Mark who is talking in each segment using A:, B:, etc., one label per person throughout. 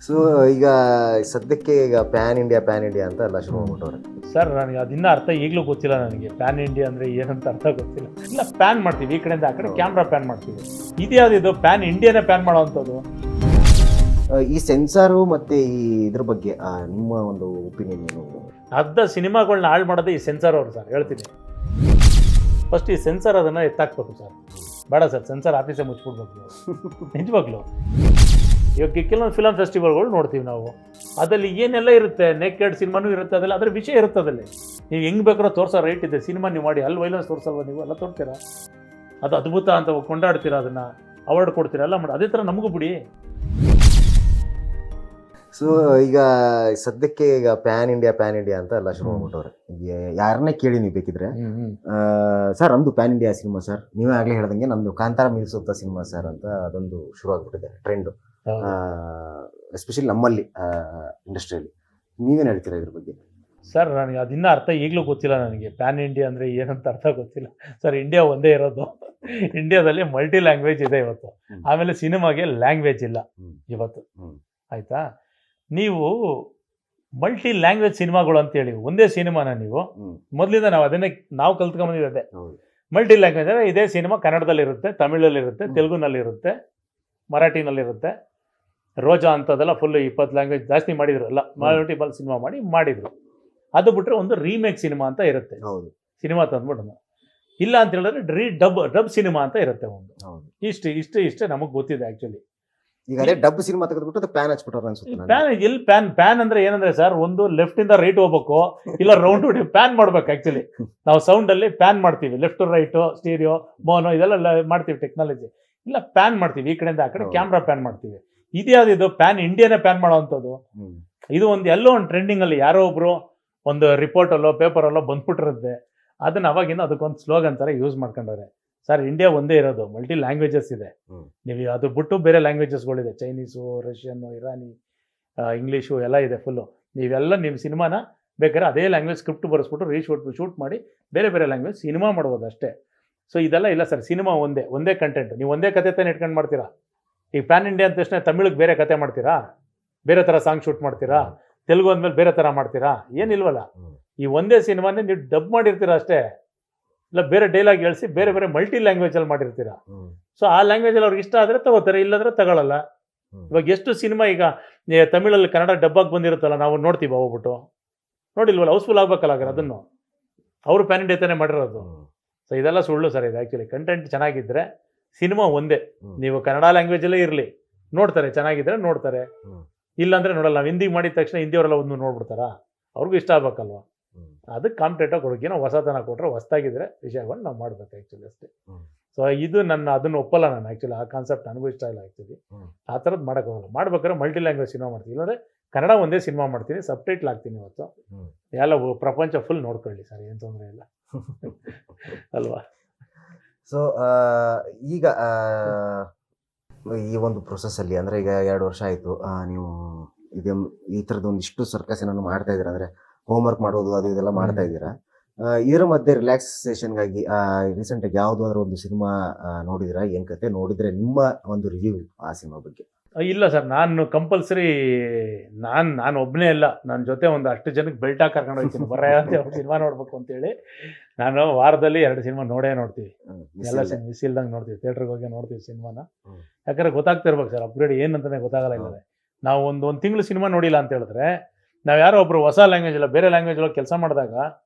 A: So ಈಗ ಸದ್ಯಕ್ಕೆ ಈಗ ಪ್ಯಾನ್ ಇಂಡಿಯಾ ಅಂತ ಎಲ್ಲ ಶುರು ಮಾಡ್ಬಿಟ್ಟವ್ರೆ.
B: ಸರ್ ನನಗೆ ಅದಿನ್ನ ಅರ್ಥ ಈಗಲೂ ಗೊತ್ತಿಲ್ಲ. ನನಗೆ ಪ್ಯಾನ್ ಇಂಡಿಯಾ ಅಂದರೆ ಏನಂತ ಅರ್ಥ ಗೊತ್ತಿಲ್ಲ. ಇಲ್ಲ ಪ್ಯಾನ್ ಮಾಡ್ತೀವಿ, ಈ ಕಡೆಯಿಂದ ಆ ಕಡೆ ಕ್ಯಾಮ್ರಾ ಪ್ಯಾನ್ ಮಾಡ್ತೀವಿ. ಇದ್ಯಾವುದಿದು ಪ್ಯಾನ್ ಇಂಡಿಯಾನೇ ಪ್ಯಾನ್ ಮಾಡೋವಂಥದ್ದು?
A: ಈ ಸೆನ್ಸಾರು ಮತ್ತೆ ಈ ಇದ್ರ ಬಗ್ಗೆ ನಿಮ್ಮ ಒಂದು ಒಪಿನಿಯನ್ ಏನು?
B: ಅರ್ಧ ಸಿನಿಮಾಗಳನ್ನ ಹಾಳು ಮಾಡೋದೇ ಈ ಸೆನ್ಸಾರ್ ಅವರು ಸರ್, ಹೇಳ್ತೀನಿ. ಫಸ್ಟ್ ಈ ಸೆನ್ಸಾರ್ ಅದನ್ನು ಎತ್ತಾಕ್ಬೇಕು ಸರ್. ಬೇಡ ಸರ್, ಸೆನ್ಸಾರ್ ಆಫೀಸೇ ಮುಚ್ಚಿಬಿಡ್ಬೇಕು ನಿಜವಾಗ್ಲು. ಇವಾಗ ಕೆಲವೊಂದು ಫಿಲಮ್ ಫೆಸ್ಟಿವಲ್ಗಳು ನೋಡ್ತೀವಿ ನಾವು, ಅದರಲ್ಲಿ ಏನೆಲ್ಲ ಇರುತ್ತೆ, ನೆಕೆಡ್ ಸಿನಿಮಾನೂ ಇರುತ್ತೆ, ಅದೆಲ್ಲ ಅದರ ವಿಷಯ ಇರುತ್ತೆ. ಅದಲ್ಲಿ ನೀವು ಹೆಂಗೆ ಬೇಕಾದ್ರೂ ತೋರಿಸೋ ರೈಟ್ ಇದೆ. ಸಿನಿಮಾ ನೀವು ಮಾಡಿ ಅಲ್ಲಿ ವೈಲೆನ್ಸ್ ತೋರಿಸಲ್ವ, ನೀವು ಎಲ್ಲ ತೋರ್ತೀರಾ, ಅದು ಅದ್ಭುತ ಅಂತ ಕೊಂಡಾಡ್ತೀರಾ, ಅದನ್ನು ಅವಾರ್ಡ್ ಕೊಡ್ತೀರಾ, ಎಲ್ಲ ಮಾಡಿ. ಅದೇ ಥರ ನಮಗೂ ಬಿಡಿ.
A: ಸೊ ಈಗ ಸದ್ಯಕ್ಕೆ ಈಗ ಪ್ಯಾನ್ ಇಂಡಿಯಾ ಅಂತ ಎಲ್ಲ ಶುರು ಮಾಡ್ಬಿಟ್ಟವ್ರೆ. ಯಾರನ್ನೇ ಕೇಳಿ ನೀವು ಬೇಕಿದ್ರೆ, ಸರ್ ನಮ್ದು ಪ್ಯಾನ್ ಇಂಡಿಯಾ ಸಿನಿಮಾ ಸರ್, ನೀವೇ ಆಗ್ಲೇ ಹೇಳ್ದಂಗೆ ನಮ್ದು ಕಾಂತಾರ ಮೀರಿಸುತ್ತಾ ಸಿನಿಮಾ ಸರ್ ಅಂತ ಅದೊಂದು ಶುರು ಆಗ್ಬಿಟ್ಟಿದೆ ಟ್ರೆಂಡು, ಎಸ್ಪೆಷಲಿ ನಮ್ಮಲ್ಲಿ ಇಂಡಸ್ಟ್ರಿಯಲ್ಲಿ. ನೀವೇನು ಹೇಳ್ತೀರಾ ಇದ್ರ ಬಗ್ಗೆ?
B: ಸರ್ ನನಗೆ ಅದಿನ್ನ ಅರ್ಥ ಈಗಲೂ ಗೊತ್ತಿಲ್ಲ. ನನಗೆ ಪ್ಯಾನ್ ಇಂಡಿಯಾ ಅಂದರೆ ಏನಂತ ಅರ್ಥ ಗೊತ್ತಿಲ್ಲ ಸರ್. ಇಂಡಿಯಾ ಒಂದೇ ಇರೋದು. ಇಂಡಿಯಾದಲ್ಲಿ ಮಲ್ಟಿ ಲ್ಯಾಂಗ್ವೇಜ್ ಇದೆ ಇವತ್ತು. ಆಮೇಲೆ ಸಿನಿಮಾಗೆ ಲ್ಯಾಂಗ್ವೇಜ್ ಇಲ್ಲ ಇವತ್ತು, ಆಯಿತಾ? ನೀವು ಮಲ್ಟಿ ಲ್ಯಾಂಗ್ವೇಜ್ ಸಿನಿಮಾಗಳು ಅಂತೇಳಿ ಒಂದೇ ಸಿನಿಮಾನ ನೀವು ಮೊದಲಿಂದ ನಾವು ಕಲ್ತ್ಕೊಂಡ್ಬಂದಿದ್ದೆ. ಮಲ್ಟಿ ಲ್ಯಾಂಗ್ವೇಜ್ ಅಂದರೆ ಇದೇ ಸಿನಿಮಾ ಕನ್ನಡದಲ್ಲಿರುತ್ತೆ, ತಮಿಳಲ್ಲಿರುತ್ತೆ, ತೆಲುಗುನಲ್ಲಿರುತ್ತೆ, ಮರಾಠಿನಲ್ಲಿರುತ್ತೆ, ರೋಜಾ ಅಂತದೆಲ್ಲ ಫುಲ್ 20 ಲ್ಯಾಂಗ್ವೇಜ್ ಜಾಸ್ತಿ ಮಾಡಿದ್ರು. ಎಲ್ಲ ಮಲ್ಟಿಪಲ್ ಸಿನಿಮಾ ಮಾಡಿದ್ರು. ಅದು ಬಿಟ್ಟರೆ ಒಂದು ರೀಮೇಕ್ ಸಿನಿಮಾ ಅಂತ ಇರುತ್ತೆ. ಸಿನಿಮಾ ತಂದ್ಬಿಟ್ಟು ಇಲ್ಲ ಅಂತ ಹೇಳಿದ್ರೆ ಡಬ್ ಸಿನಿಮಾ ಅಂತ ಇರುತ್ತೆ ಒಂದು. ಇಷ್ಟೇ ನಮಗೆ ಗೊತ್ತಿದೆ ಆ್ಯಕ್ಚುಲಿ.
A: ಈಗ ಅದೇ ಡಬ್ ಸಿನಿಮಾ ತೆಗೆದ್ಬಿಟ್ಟು ಪ್ಯಾನ್ ಹಚ್ಬಿಟ್ಟವ್ರು ಅನ್ಸುತ್ತೆ.
B: ಪ್ಯಾನ್ ಅಂದ್ರೆ ಏನಂದ್ರೆ ಸರ್, ಒಂದು ಲೆಫ್ಟ್ ಇಂದ ರೈಟ್ ಹೋಗ್ಬೇಕು, ಇಲ್ಲ ರೌಂಡ್ ಪ್ಯಾನ್ ಮಾಡ್ಬೇಕು. ಆಕ್ಚುಲಿ ನಾವು ಸೌಂಡ್ ಅಲ್ಲಿ ಪ್ಯಾನ್ ಮಾಡ್ತೀವಿ, ಲೆಫ್ಟ್ ರೈಟ್, ಸ್ಟೀರಿಯೋ, ಮೋನೋ ಇದೆಲ್ಲ ಮಾಡ್ತೀವಿ ಟೆಕ್ನಾಲಜಿ. ಇಲ್ಲ ಪ್ಯಾನ್ ಮಾಡ್ತೀವಿ, ಈ ಕಡೆಯಿಂದ ಆ ಕಡೆ ಕ್ಯಾಮ್ರಾ ಪ್ಯಾನ್ ಮಾಡ್ತೀವಿ. ಇದ್ಯಾವುದಿದು ಪ್ಯಾನ್ ಇಂಡಿಯಾನೇ ಪ್ಯಾನ್ ಮಾಡೋವಂಥದ್ದು? ಇದು ಎಲ್ಲೋ ಒಂದು ಟ್ರೆಂಡಿಂಗ್ ಅಲ್ಲಿ ಯಾರೋ ಒಬ್ರು ಒಂದು ರಿಪೋರ್ಟಲ್ಲೋ ಪೇಪರಲ್ಲೋ ಬಂದ್ಬಿಟ್ಟಿರುತ್ತೆ. ಅದನ್ನ ಅವಾಗಿಂದ ಅದಕ್ಕೊಂದು ಸ್ಲೋಗನ್ ಥರ ಯೂಸ್ ಮಾಡ್ಕೊಂಡವ್ರೆ. ಸರ್ ಇಂಡಿಯಾ ಒಂದೇ ಇರೋದು, ಮಲ್ಟಿ ಲ್ಯಾಂಗ್ವೇಜಸ್ ಇದೆ. ನೀವು ಅದು ಬಿಟ್ಟು ಬೇರೆ ಲ್ಯಾಂಗ್ವೇಜಸ್ಗಳಿದೆ, ಚೈನೀಸು, ರಷ್ಯನ್ನು, ಇರಾನಿ, ಇಂಗ್ಲೀಷು ಎಲ್ಲ ಇದೆ ಫುಲ್ಲು. ನೀವೆಲ್ಲ ನಿಮ್ಮ ಸಿನಿಮಾನ ಬೇಕಾದ್ರೆ ಅದೇ ಲ್ಯಾಂಗ್ವೇಜ್ ಸ್ಕ್ರಿಪ್ಟ್ ಬರೆಸ್ಬಿಟ್ಟು ಶೂಟ್ ಮಾಡಿ ಬೇರೆ ಬೇರೆ ಲ್ಯಾಂಗ್ವೇಜ್ ಸಿನಿಮಾ ಮಾಡ್ಬೋದು ಅಷ್ಟೇ. ಸೊ ಇದೆಲ್ಲ ಇಲ್ಲ ಸರ್. ಸಿನಿಮಾ ಒಂದೇ ಕಂಟೆಂಟ್. ನೀವು ಒಂದೇ ಕತೆ ತಾನೇ ಇಟ್ಕೊಂಡು ಮಾಡ್ತೀರಾ. ಈಗ ಪ್ಯಾನ್ ಇಂಡಿಯಾ ಅಂತ ತಕ್ಷಣ ತಮಿಳಿಗೆ ಬೇರೆ ಕತೆ ಮಾಡ್ತೀರಾ, ಬೇರೆ ಥರ ಸಾಂಗ್ ಶೂಟ್ ಮಾಡ್ತೀರಾ, ತೆಲುಗು ಅಂದಮೇಲೆ ಬೇರೆ ಥರ ಮಾಡ್ತೀರಾ? ಏನಿಲ್ವಲ್ಲ. ಈ ಒಂದೇ ಸಿನಿಮಾನೇ ನೀವು ಡಬ್ ಮಾಡಿರ್ತೀರಾ ಅಷ್ಟೇ, ಇಲ್ಲ ಬೇರೆ ಡೈಲಾಗ್ ಹೇಳಿಸಿ ಬೇರೆ ಬೇರೆ ಮಲ್ಟಿ ಲ್ಯಾಂಗ್ವೇಜಲ್ಲಿ ಮಾಡಿರ್ತೀರಾ. ಸೊ ಆ ಲ್ಯಾಂಗ್ವೇಜಲ್ಲಿ ಅವ್ರಿಗೆ ಇಷ್ಟ ಆದರೆ ತಗೋತಾರೆ, ಇಲ್ಲಾಂದ್ರೆ ತಗೊಳ್ಳಲ್ಲ. ಇವಾಗ ಎಷ್ಟು ಸಿನಿಮಾ ಈಗ ತಮಿಳಲ್ಲಿ ಕನ್ನಡ ಡಬ್ಬಾಗಿ ಬಂದಿರುತ್ತಲ್ಲ, ನಾವು ನೋಡ್ತೀವಿ ಹೋಗ್ಬಿಟ್ಟು. ನೋಡಿಲ್ವಲ್ಲ, ಹೌಸ್ಫುಲ್ ಆಗ್ಬೇಕಲ್ಲ ಅದನ್ನು. ಅವರು ಪ್ಯಾನ್ ಇಂಡಿಯಾ ತಾನೇ ಮಾಡಿರೋದು. ಸೊ ಇದೆಲ್ಲ ಸುಳ್ಳು ಸರ್. ಇದು ಆ್ಯಕ್ಚುಲಿ ಕಂಟೆಂಟ್ ಚೆನ್ನಾಗಿದ್ದರೆ ಸಿನಿಮಾ ಒಂದೇ. ನೀವು ಕನ್ನಡ ಲ್ಯಾಂಗ್ವೇಜಲ್ಲೇ ಇರಲಿ, ನೋಡ್ತಾರೆ, ಚೆನ್ನಾಗಿದ್ದರೆ ನೋಡ್ತಾರೆ, ಇಲ್ಲಾಂದರೆ ನೋಡಲ್ಲ. ನಾವು ಹಿಂದಿಗೆ ಮಾಡಿದ ತಕ್ಷಣ ಹಿಂದಿಯವರೆಲ್ಲ ಒಂದು ನೋಡ್ಬಿಡ್ತಾರಾ? ಅವ್ರಿಗೂ ಇಷ್ಟ ಆಗ್ಬೇಕಲ್ವ. ಅದಕ್ಕೆ ಕಾಂಪಿಟೇಟಾಗಿ ಕೊಡೋಕೆ ನಾವು ಹೊಸತನ ಕೊಟ್ಟರೆ, ಹೊಸದಾಗಿದ್ದರೆ ವಿಷಯಗಳು ನಾವು ಮಾಡ್ಬೇಕು ಆ್ಯಕ್ಚುಲಿ ಅಷ್ಟೇ. ಸೊ ಇದು ಅದನ್ನು ಒಪ್ಪಲ್ಲ ನಾನು ಆ್ಯಕ್ಚುಲಿ. ಆ ಕಾನ್ಸೆಪ್ಟ್ ನನಗೂ ಇಷ್ಟ ಇಲ್ಲ ಆ್ಯಕ್ಚುಲಿ. ಆ ಥರದ್ದು ಮಾಡೋಕ್ಕೋಗಲ್ಲ. ಮಾಡ್ಬೇಕಾದ್ರೆ ಮಲ್ಟಿ ಲ್ಯಾಂಗ್ವೇಜ್ ಸಿನಿಮಾ ಮಾಡ್ತೀವಿ, ಇಲ್ಲಾಂದರೆ ಕನ್ನಡ ಒಂದೇ ಸಿನಿಮಾ ಮಾಡ್ತೀನಿ, ಸಬ್ಟೈಟ್ಲ್ ಹಾಕ್ತೀನಿ ಇವತ್ತು. ಎಲ್ಲ ಪ್ರಪಂಚ ಫುಲ್ ನೋಡ್ಕೊಳ್ಳಿ ಸರ್, ಏನು ತೊಂದರೆ ಇಲ್ಲ ಅಲ್ವಾ?
A: ಸೊ ಈಗ ಈ ಒಂದು ಪ್ರೊಸೆಸ್ಸಲ್ಲಿ ಅಂದರೆ ಈಗ 2 ವರ್ಷ ಆಯಿತು, ನೀವು ಈ ಥರದ್ದು ಒಂದಿಷ್ಟು ಸರ್ಕಸ್ ಏನಾದ್ರು ಮಾಡ್ತಾ ಇದ್ದೀರಾ, ಅಂದರೆ ಹೋಮ್ವರ್ಕ್ ಮಾಡೋದು ಅದು ಇದೆಲ್ಲ ಮಾಡ್ತಾ ಇದ್ದೀರಾ. ಇದರ ಮಧ್ಯೆ ರಿಲ್ಯಾಕ್ಸೇಷನ್ಗಾಗಿ ರೀಸೆಂಟಾಗಿ ಯಾವುದಾದ್ರೂ ಒಂದು ಸಿನಿಮಾ ನೋಡಿದಿರಾ? ಏನು ಕತೆ ನೋಡಿದರೆ ನಿಮ್ಮ ಒಂದು ರಿವ್ಯೂ ಆ ಸಿನಿಮಾ ಬಗ್ಗೆ?
B: ಇಲ್ಲ ಸರ್, ನಾನು ಕಂಪಲ್ಸರಿ ನಾನು ಒಬ್ಬನೇ ಇಲ್ಲ, ನನ್ನ ಜೊತೆ ಒಂದು 10 ಜನಕ್ಕೆ ಬೆಲ್ಟಾಗಿ ಕರ್ಕೊಂಡು ಹೋಗ್ತೀನಿ, ಅಂತ ಸಿನಿಮಾ ನೋಡ್ಬೇಕು ಅಂತೇಳಿ. ನಾನು ವಾರದಲ್ಲಿ 2 ಸಿನಿಮಾ ನೋಡ್ತೀವಿ. ಎಲ್ಲ ಮಿಸ್ ಇಲ್ದಂಗೆ ನೋಡ್ತೀವಿ, ಥಿಯೇಟ್ರಿಗೆ ಹೋಗಿ ನೋಡ್ತೀವಿ ಸಿನಿಮಾನ. ಯಾಕಂದರೆ ಗೊತ್ತಾಗ್ತಿರ್ಬೇಕು ಸರ್, ಅಪ್ಗ್ರೇಡ್ ಏನಂತಾನೆ ಗೊತ್ತಾಗಲ್ಲ. ಇಲ್ಲದೆ ನಾವು ಒಂದು ತಿಂಗಳು ಸಿನಿಮಾ ನೋಡಿಲ್ಲ ಅಂತ ಹೇಳಿದ್ರೆ, ನಾವು ಯಾರೋ ಒಬ್ಬರು ಹೊಸ ಲ್ಯಾಂಗ್ವೇಜ್ ಇಲ್ಲ ಬೇರೆ ಲ್ಯಾಂಗ್ವೇಜಲ್ಲಿ ಕೆಲಸ ಮಾಡಿದಾಗ,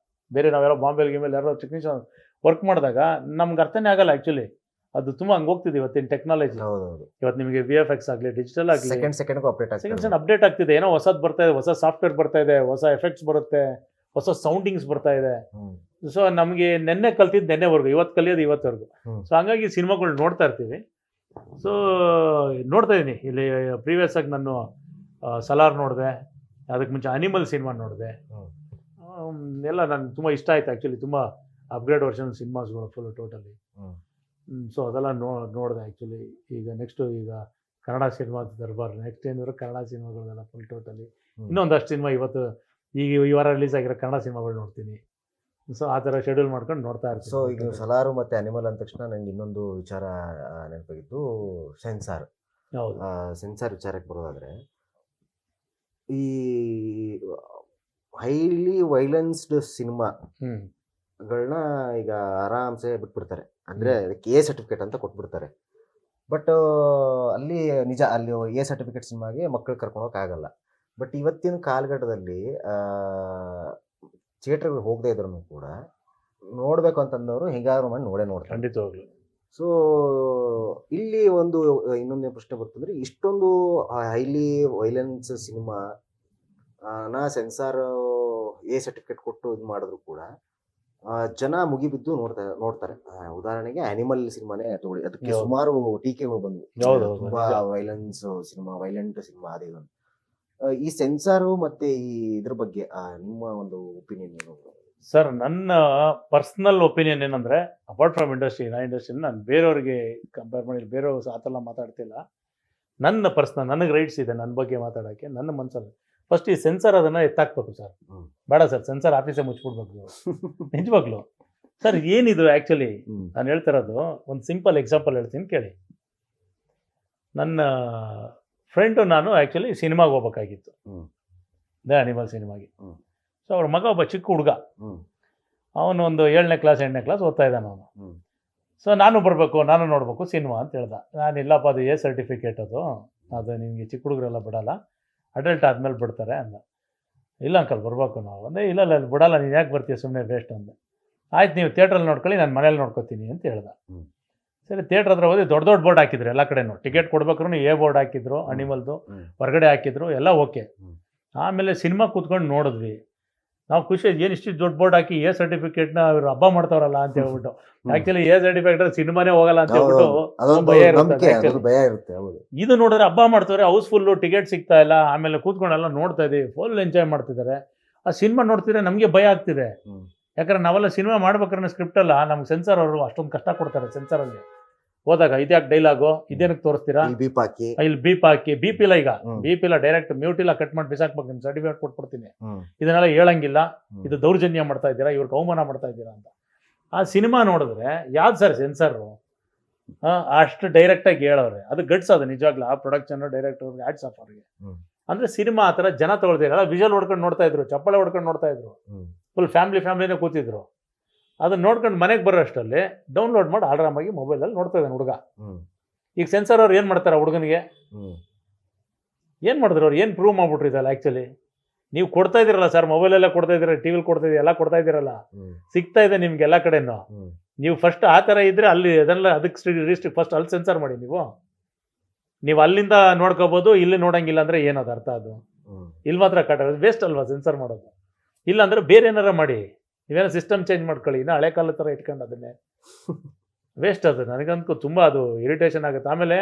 B: ಬೇರೆ ನಾವ್ಯಾರೋ ಬಾಂಬೆಲ್ ಗಿಮೇಲೆ ಯಾರೋ ಟೆಕ್ನಿಷಿಯನ್ ವರ್ಕ್ ಮಾಡಿದಾಗ ನಮ್ಗೆ ಅರ್ಥನೇ ಆಗಲ್ಲ ಆ್ಯಕ್ಚುಲಿ. ಅದು ತುಂಬ ಹಂಗೆ ಹೋಗ್ತಿದೆ ಇವತ್ತಿನ ಟೆಕ್ನಾಲಜಿ. ಇವತ್ತು ನಿಮಗೆ VFX ಆಗಲಿ, ಡಿಜಿಟಲ್ ಆಗಲಿ, ಸೆಕೆಂಡ್ ಅಪ್ಡೇಟ್ ಆಗ್ತಿದೆ. ಏನೋ ಹೊಸದು ಬರ್ತಾ ಇದೆ, ಹೊಸ ಸಾಫ್ಟ್ವೇರ್ ಬರ್ತಾ ಇದೆ, ಹೊಸ ಎಫೆಕ್ಟ್ಸ್ ಬರುತ್ತೆ, ಹೊಸ ಸೌಂಡಿಂಗ್ಸ್ ಬರ್ತಾ ಇದೆ. ಸೊ ನಮಗೆ ನೆನ್ನೆ ಕಲ್ತಿದ್ದು ನೆನ್ನೆವರೆಗೂ, ಇವತ್ತು ಕಲಿಯೋದು ಇವತ್ತವರೆಗೂ. ಸೊ ಹಂಗಾಗಿ ಸಿನಿಮಾಗಳು ನೋಡ್ತಾ ಇರ್ತೀವಿ. ಸೊ ನೋಡ್ತಾ ಇದ್ದೀನಿ. ಇಲ್ಲಿ ಪ್ರೀವಿಯಸ್ ಆಗಿ ನಾನು ಸಲಾರ್ ನೋಡಿದೆ, ಅದಕ್ಕೆ ಮುಂಚೆ ಅನಿಮಲ್ ಸಿನಿಮಾ ನೋಡಿದೆ. ಎಲ್ಲ ನನಗೆ ತುಂಬ ಇಷ್ಟ ಆಯ್ತು ಆ್ಯಕ್ಚುಲಿ. ತುಂಬ ಅಪ್ಗ್ರೇಡ್ ವರ್ಷನ್ ಸಿನಿಮಾಸ್ಗಳು ಫುಲ್ ಟೋಟಲಿ. ಸೊ ಅದೆಲ್ಲ ನೋಡಿದೆ ಆ್ಯಕ್ಚುಲಿ. ಈಗ ನೆಕ್ಸ್ಟು ಈಗ ಕನ್ನಡ ಸಿನಿಮಾದ ದರ್ಬಾರ್, ನೆಕ್ಸ್ಟ್ ಏನಿದ್ರು ಕನ್ನಡ ಸಿನಿಮಾಗಳನ್ನೆಲ್ಲ ಫುಲ್ ಟೋಟಲಿ. ಇನ್ನೊಂದಷ್ಟು ಸಿನಿಮಾ ಇವತ್ತು ಈ ವಾರ ರಿಲೀಸ್ ಆಗಿರೋ ಕನ್ನಡ ಸಿನಿಮಾಗಳು ನೋಡ್ತೀನಿ. ಸೊ ಆ ಥರ ಶೆಡ್ಯೂಲ್ ಮಾಡ್ಕೊಂಡು ನೋಡ್ತಾ ಇರ್ತೀನಿ.
A: ಸೊ ಈಗ ಸಲಾರು ಮತ್ತು ಅನಿಮಲ್ ಅಂದ ತಕ್ಷಣ ನನಗೆ ಇನ್ನೊಂದು ವಿಚಾರ ನೆನಪಾಗಿತ್ತು, ಸೆನ್ಸಾರ್.
B: ಹೌದು.
A: ಸೆನ್ಸಾರ್ ವಿಚಾರಕ್ಕೆ ಬರೋದಾದರೆ, ಈ ಹೈಲಿ ವೈಲೆನ್ಸ್ಡ್ ಸಿನಿಮಾಗಳನ್ನ ಈಗ ಆರಾಮ್ಸೆ ಬಿಟ್ಬಿಡ್ತಾರೆ, ಅಂದರೆ ಅದಕ್ಕೆ ಎ ಸರ್ಟಿಫಿಕೇಟ್ ಅಂತ ಕೊಟ್ಬಿಡ್ತಾರೆ. ಬಟ್ ಅಲ್ಲಿ ನಿಜ, ಅಲ್ಲಿ ಎ ಸರ್ಟಿಫಿಕೇಟ್ ಸಿನಿಮಾಗೆ ಮಕ್ಕಳು ಕರ್ಕೊಂಡು ಹೋಗೋಕ್ಕಾಗಲ್ಲ. ಬಟ್ ಇವತ್ತಿನ ಕಾಲಘಟ್ಟದಲ್ಲಿ ಥಿಯೇಟರ್ಗೆ ಹೋಗದೇ ಇದ್ರೂ ಕೂಡ ನೋಡಬೇಕು ಅಂತಂದವರು ಹೇಗಾದ್ರು ಮಾಡಿ ನೋಡ್ತಾರೆ.
B: ಖಂಡಿತವಾಗ್ಲು.
A: ಸೊ ಇಲ್ಲಿ ಒಂದು ಇನ್ನೊಂದು ಪ್ರಶ್ನೆ ಬರ್ತಂದ್ರೆ, ಇಷ್ಟೊಂದು highly violence cinema censor A certificate ಕೊಟ್ಟು ಇದು ಮಾಡಿದ್ರು ಕೂಡ ಜನ ಮುಗಿಬಿದ್ದು ನೋಡ್ತಾರೆ. ಉದಾಹರಣೆಗೆ ಅನಿಮಲ್ ಸಿನಿಮಾನೇ ತಗೊಳ್ಳಿ, ಅದಕ್ಕೆ ಸುಮಾರು ಟೀಕೆಗಳು ಬಂದವು, ತುಂಬಾ ವೈಲೆಂಟ್ ಸಿನಿಮಾ ಅದೇನು. ಈ ಸೆನ್ಸಾರು ಮತ್ತೆ ಈ ಇದ್ರ ಬಗ್ಗೆ ನಿಮ್ಮ ಒಂದು ಒಪಿನಿಯನ್ ಏನು?
B: ಸರ್, ನನ್ನ ಪರ್ಸನಲ್ ಒಪಿನಿಯನ್ ಏನಂದ್ರೆ, ಅಪಾರ್ಟ್ ಫ್ರಮ್ ಇಂಡಸ್ಟ್ರಿ ನಾನು ಬೇರೆಯವ್ರಿಗೆ ಕಂಪೇರ್ ಮಾಡಿ ಬೇರೆಯವ್ರು ಆ ಥರ ಮಾತಾಡ್ತಿಲ್ಲ. ನನ್ನ ಪರ್ಸನಲ್, ನನಗೆ ರೈಟ್ಸ್ ಇದೆ ನನ್ನ ಬಗ್ಗೆ ಮಾತಾಡೋಕ್ಕೆ. ನನ್ನ ಮನಸ್ಸಲ್ಲಿ ಫಸ್ಟ್ ಈ ಸೆನ್ಸರ್ ಅದನ್ನು ಎತ್ತಾಕ್ಬೇಕು ಸರ್. ಬೇಡ ಸರ್, ಸೆನ್ಸರ್ ಆಫೀಸೇ ಮುಚ್ಚಿಬಿಡ್ಬೇಕು ನಿಜವಾಗ್ಲು. ಸರ್ ಏನಿದು ಆ್ಯಕ್ಚುಲಿ ನಾನು ಹೇಳ್ತಿರೋದು, ಒಂದು ಸಿಂಪಲ್ ಎಕ್ಸಾಂಪಲ್ ಹೇಳ್ತೀನಿ ಕೇಳಿ. ನನ್ನ ಫ್ರೆಂಡು ನಾನು ಆ್ಯಕ್ಚುಲಿ ಸಿನಿಮಾಗೆ ಹೋಗ್ಬೇಕಾಗಿತ್ತು, ದ ಅನಿಮಲ್ ಸಿನಿಮಾಗೆ. ಸೊ ಅವ್ರ ಮಗ ಒಬ್ಬ ಚಿಕ್ಕ ಹುಡುಗ, ಅವನು ಒಂದು 7ನೇ ಕ್ಲಾಸ್ 8ನೇ ಕ್ಲಾಸ್ ಓದ್ತಾ ಇದ್ದಾನೆ ಅವನು. ಸೊ ನಾನು ಬರಬೇಕು, ನಾನು ನೋಡಬೇಕು ಸಿನಿಮಾ ಅಂತ ಹೇಳ್ದ. ನಾನು ಇಲ್ಲಪ್ಪ, ಅದು ಎ ಸರ್ಟಿಫಿಕೇಟ್, ಅದು ನಿಮಗೆ ಚಿಕ್ಕ ಹುಡುಗರೆಲ್ಲ ಬಿಡಲ್ಲ, ಅಡಲ್ಟ್ ಆದಮೇಲೆ ಬಿಡ್ತಾರೆ ಅಂದ. ಇಲ್ಲ ಅಂಕಲ್ ಬರಬೇಕು ನಾವು ಅಂದೆ. ಇಲ್ಲ ಅಲ್ಲಿ ಬಿಡಲ್ಲ, ನೀನು ಯಾಕೆ ಬರ್ತೀಯ, ಸುಮ್ಮನೆ ವೇಸ್ಟ್ ಅಂದೆ. ಆಯ್ತು, ನೀವು ಥಿಯೇಟ್ರಲ್ಲಿ ನೋಡ್ಕೊಳ್ಳಿ, ನಾನು ಮನೇಲಿ ನೋಡ್ಕೊತೀನಿ ಅಂತ ಹೇಳ್ದ. ಸರಿ, ಥಿಯೇಟ್ರ್ ಹತ್ರ ಹೋಗಿ ದೊಡ್ಡ ಬೋರ್ಡ್ ಹಾಕಿದ್ರು ಎಲ್ಲ ಕಡೆನೂ. ಟಿಕೆಟ್ ಕೊಡ್ಬೇಕಾದ್ರೂ ಎ ಬೋರ್ಡ್ ಹಾಕಿದ್ರು, ಅನಿಮಲ್ದು ಹೊರಗಡೆ ಹಾಕಿದ್ರು, ಎಲ್ಲ ಓಕೆ. ಆಮೇಲೆ ಸಿನಿಮಾ ಕೂತ್ಕೊಂಡು ನೋಡಿದ್ವಿ ನಾವು. ಖುಷಿ, ಏನು ಇಷ್ಟು ದೊಡ್ಡ ಬೋರ್ಡ್ ಹಾಕಿ ಎ ಸರ್ಟಿಫಿಕೇಟ್ನ ಇವರು ಹಬ್ಬ ಮಾಡ್ತಾವ್ರಲ್ಲ ಅಂತ ಹೇಳ್ಬಿಟ್ಟು. ಆ್ಯಕ್ಚುಲಿ ಎ ಸರ್ಟಿಫಿಕೇಟ್ ಸಿನಿಮಾನೇ ಹೋಗಲ್ಲ ಅಂತ ಹೇಳ್ಬಿಟ್ಟು ಭಯ ಇರುತ್ತೆ. ಇದು ನೋಡಿದ್ರೆ ಹಬ್ಬ ಮಾಡ್ತಾರೆ, ಹೌಸ್ಫುಲ್ಲು, ಟಿಕೆಟ್ ಸಿಗ್ತಾ ಇಲ್ಲ. ಆಮೇಲೆ ಕೂತ್ಕೊಂಡೆಲ್ಲ ನೋಡ್ತಾ ಇದ್ದೀವಿ, ಫುಲ್ ಎಂಜಾಯ್ ಮಾಡ್ತಿದ್ದಾರೆ. ಆ ಸಿನಿಮಾ ನೋಡ್ತಿದ್ರೆ ನಮಗೆ ಭಯ ಆಗ್ತಿದೆ. ಯಾಕಂದ್ರೆ ನಾವೆಲ್ಲ ಸಿನಿಮಾ ಮಾಡ್ಬೇಕಾದ್ರೆ ಸ್ಕ್ರಿಪ್ಟಲ್ಲ, ನಮ್ಗೆ ಸೆನ್ಸರ್ ಅವರು ಅಷ್ಟೊಂದು ಕಷ್ಟ ಕೊಡ್ತಾರೆ. ಸೆನ್ಸರಲ್ಲಿ ಹೋದಾಗ ಇದ್ಯಾಕೆ ಡೈಲಾಗು, ಇದೇನಕ್ಕೆ ತೋರಿಸ್ತೀರಾ, ಇಲ್ಲಿ ಬೀಪ್ ಹಾಕಿ, ಬೀಪ್ ಇಲ್ಲ, ಈಗ ಬೀಪ್ ಇಲ್ಲ, ಡೈರೆಕ್ಟ್ ಮ್ಯೂಟ್ ಇಲ್ಲ, ಕಟ್ ಮಾಡಿ ಬಿಸಾಕ್ಬೇಕು, ನಿಮ್ಗೆ ಸರ್ಟಿಫಿಕೇಟ್ ಕೊಟ್ಬಿಡ್ತೀನಿ, ಇದನ್ನೆಲ್ಲ ಹೇಳಂಗಿಲ್ಲ, ಇದು ದೌರ್ಜನ್ಯ ಮಾಡ್ತಾ ಇದ್ದೀರಾ, ಇವ್ರಿಗೆ ಅವಮಾನ ಮಾಡ್ತಾ ಇದ್ದೀರಾ ಅಂತ. ಆ ಸಿನಿಮಾ ನೋಡಿದ್ರೆ ಯಾವ್ದು ಸರ್ ಸೆನ್ಸರು, ಅಷ್ಟು ಡೈರೆಕ್ಟಾಗಿ ಹೇಳೋರೆ. ಅದು ಗಟ್ಸ್, ಅದು ನಿಜವಾಗ್ಲೂ ಆ ಪ್ರೊಡಕ್ಷನ್ ಡೈರೆಕ್ಟರ್ಗೆ ಹ್ಯಾಟ್ಸ್ ಆಫ್ ಅವ್ರಿಗೆ. ಅಂದರೆ ಸಿನಿಮಾ ಆ ಥರ ಜನ ತೊಗೊಳ್ತೀರಲ್ಲ, ವಿಜುವಲ್ ಹೊಡ್ಕೊಂಡು ನೋಡ್ತಾ ಇದ್ರು, ಚಪ್ಪಳೆ ಹೊಡ್ಕೊಂಡು ನೋಡ್ತಾ ಇದ್ರು, ಫುಲ್ ಫ್ಯಾಮಿಲಿನೇ ಕೂತಿದ್ರು. ಅದನ್ನ ನೋಡ್ಕೊಂಡು ಮನೆಗೆ ಬರೋ ಅಷ್ಟರಲ್ಲಿ ಡೌನ್ಲೋಡ್ ಮಾಡಿ ಆರಾಮಾಗಿ ಮೊಬೈಲಲ್ಲಿ ನೋಡ್ತಾ ಇದ್ದಾನೆ ಹುಡುಗ. ಈಗ ಸೆನ್ಸರ್ ಅವ್ರು ಏನು ಮಾಡ್ತಾರೆ, ಹುಡುಗನಿಗೆ ಏನು ಮಾಡಿದ್ರು, ಅವ್ರು ಏನು ಪ್ರೂವ್ ಮಾಡ್ಬಿಟ್ರು ಇದಲ್ಲ. ಆ್ಯಕ್ಚುಲಿ ನೀವು ಕೊಡ್ತಾ ಇದ್ದೀರಲ್ಲ ಸರ್, ಮೊಬೈಲೆಲ್ಲ ಕೊಡ್ತಾ ಇದ್ದೀರ, ಟಿ ವಿಲಿ ಕೊಡ್ತಾ ಇದ್ದೀರ, ಎಲ್ಲ ಕೊಡ್ತಾ ಇದ್ದೀರಲ್ಲ, ಸಿಗ್ತಾ ಇದೆ ನಿಮ್ಗೆ ಎಲ್ಲ ಕಡೆನೂ. ನೀವು ಫಸ್ಟ್ ಆ ಥರ ಇದ್ದರೆ ಅಲ್ಲಿ ಅದೆಲ್ಲ ಅದಕ್ಕೆ ರಿಸ್ಟ್ರಿಕ್ಟ್, ಫಸ್ಟ್ ಅಲ್ಲಿ ಸೆನ್ಸರ್ ಮಾಡಿ. ನೀವು ಅಲ್ಲಿಂದ ನೋಡ್ಕೋಬೋದು, ಇಲ್ಲಿ ನೋಡಂಗಿಲ್ಲ ಅಂದರೆ ಏನದು ಅರ್ಥ? ಅದು ಇಲ್ಲಿ ಮಾತ್ರ ಕಟ್ಟೋದು ವೇಸ್ಟ್ ಅಲ್ವಾ ಸೆನ್ಸರ್ ಮಾಡೋದು? ಇಲ್ಲ ಅಂದರೆ ಬೇರೆ ಏನಾರ ಮಾಡಿ, ನೀವೇನೋ ಸಿಸ್ಟಮ್ ಚೇಂಜ್ ಮಾಡ್ಕೊಳ್ಳಿ, ಇನ್ನು ಹಳೆ ಕಾಲದ ಥರ ಇಟ್ಕೊಂಡು ಅದನ್ನೇ ವೇಸ್ಟ್. ಅದು ನನಗಂತೂ ತುಂಬ ಅದು ಇರಿಟೇಷನ್ ಆಗುತ್ತೆ. ಆಮೇಲೆ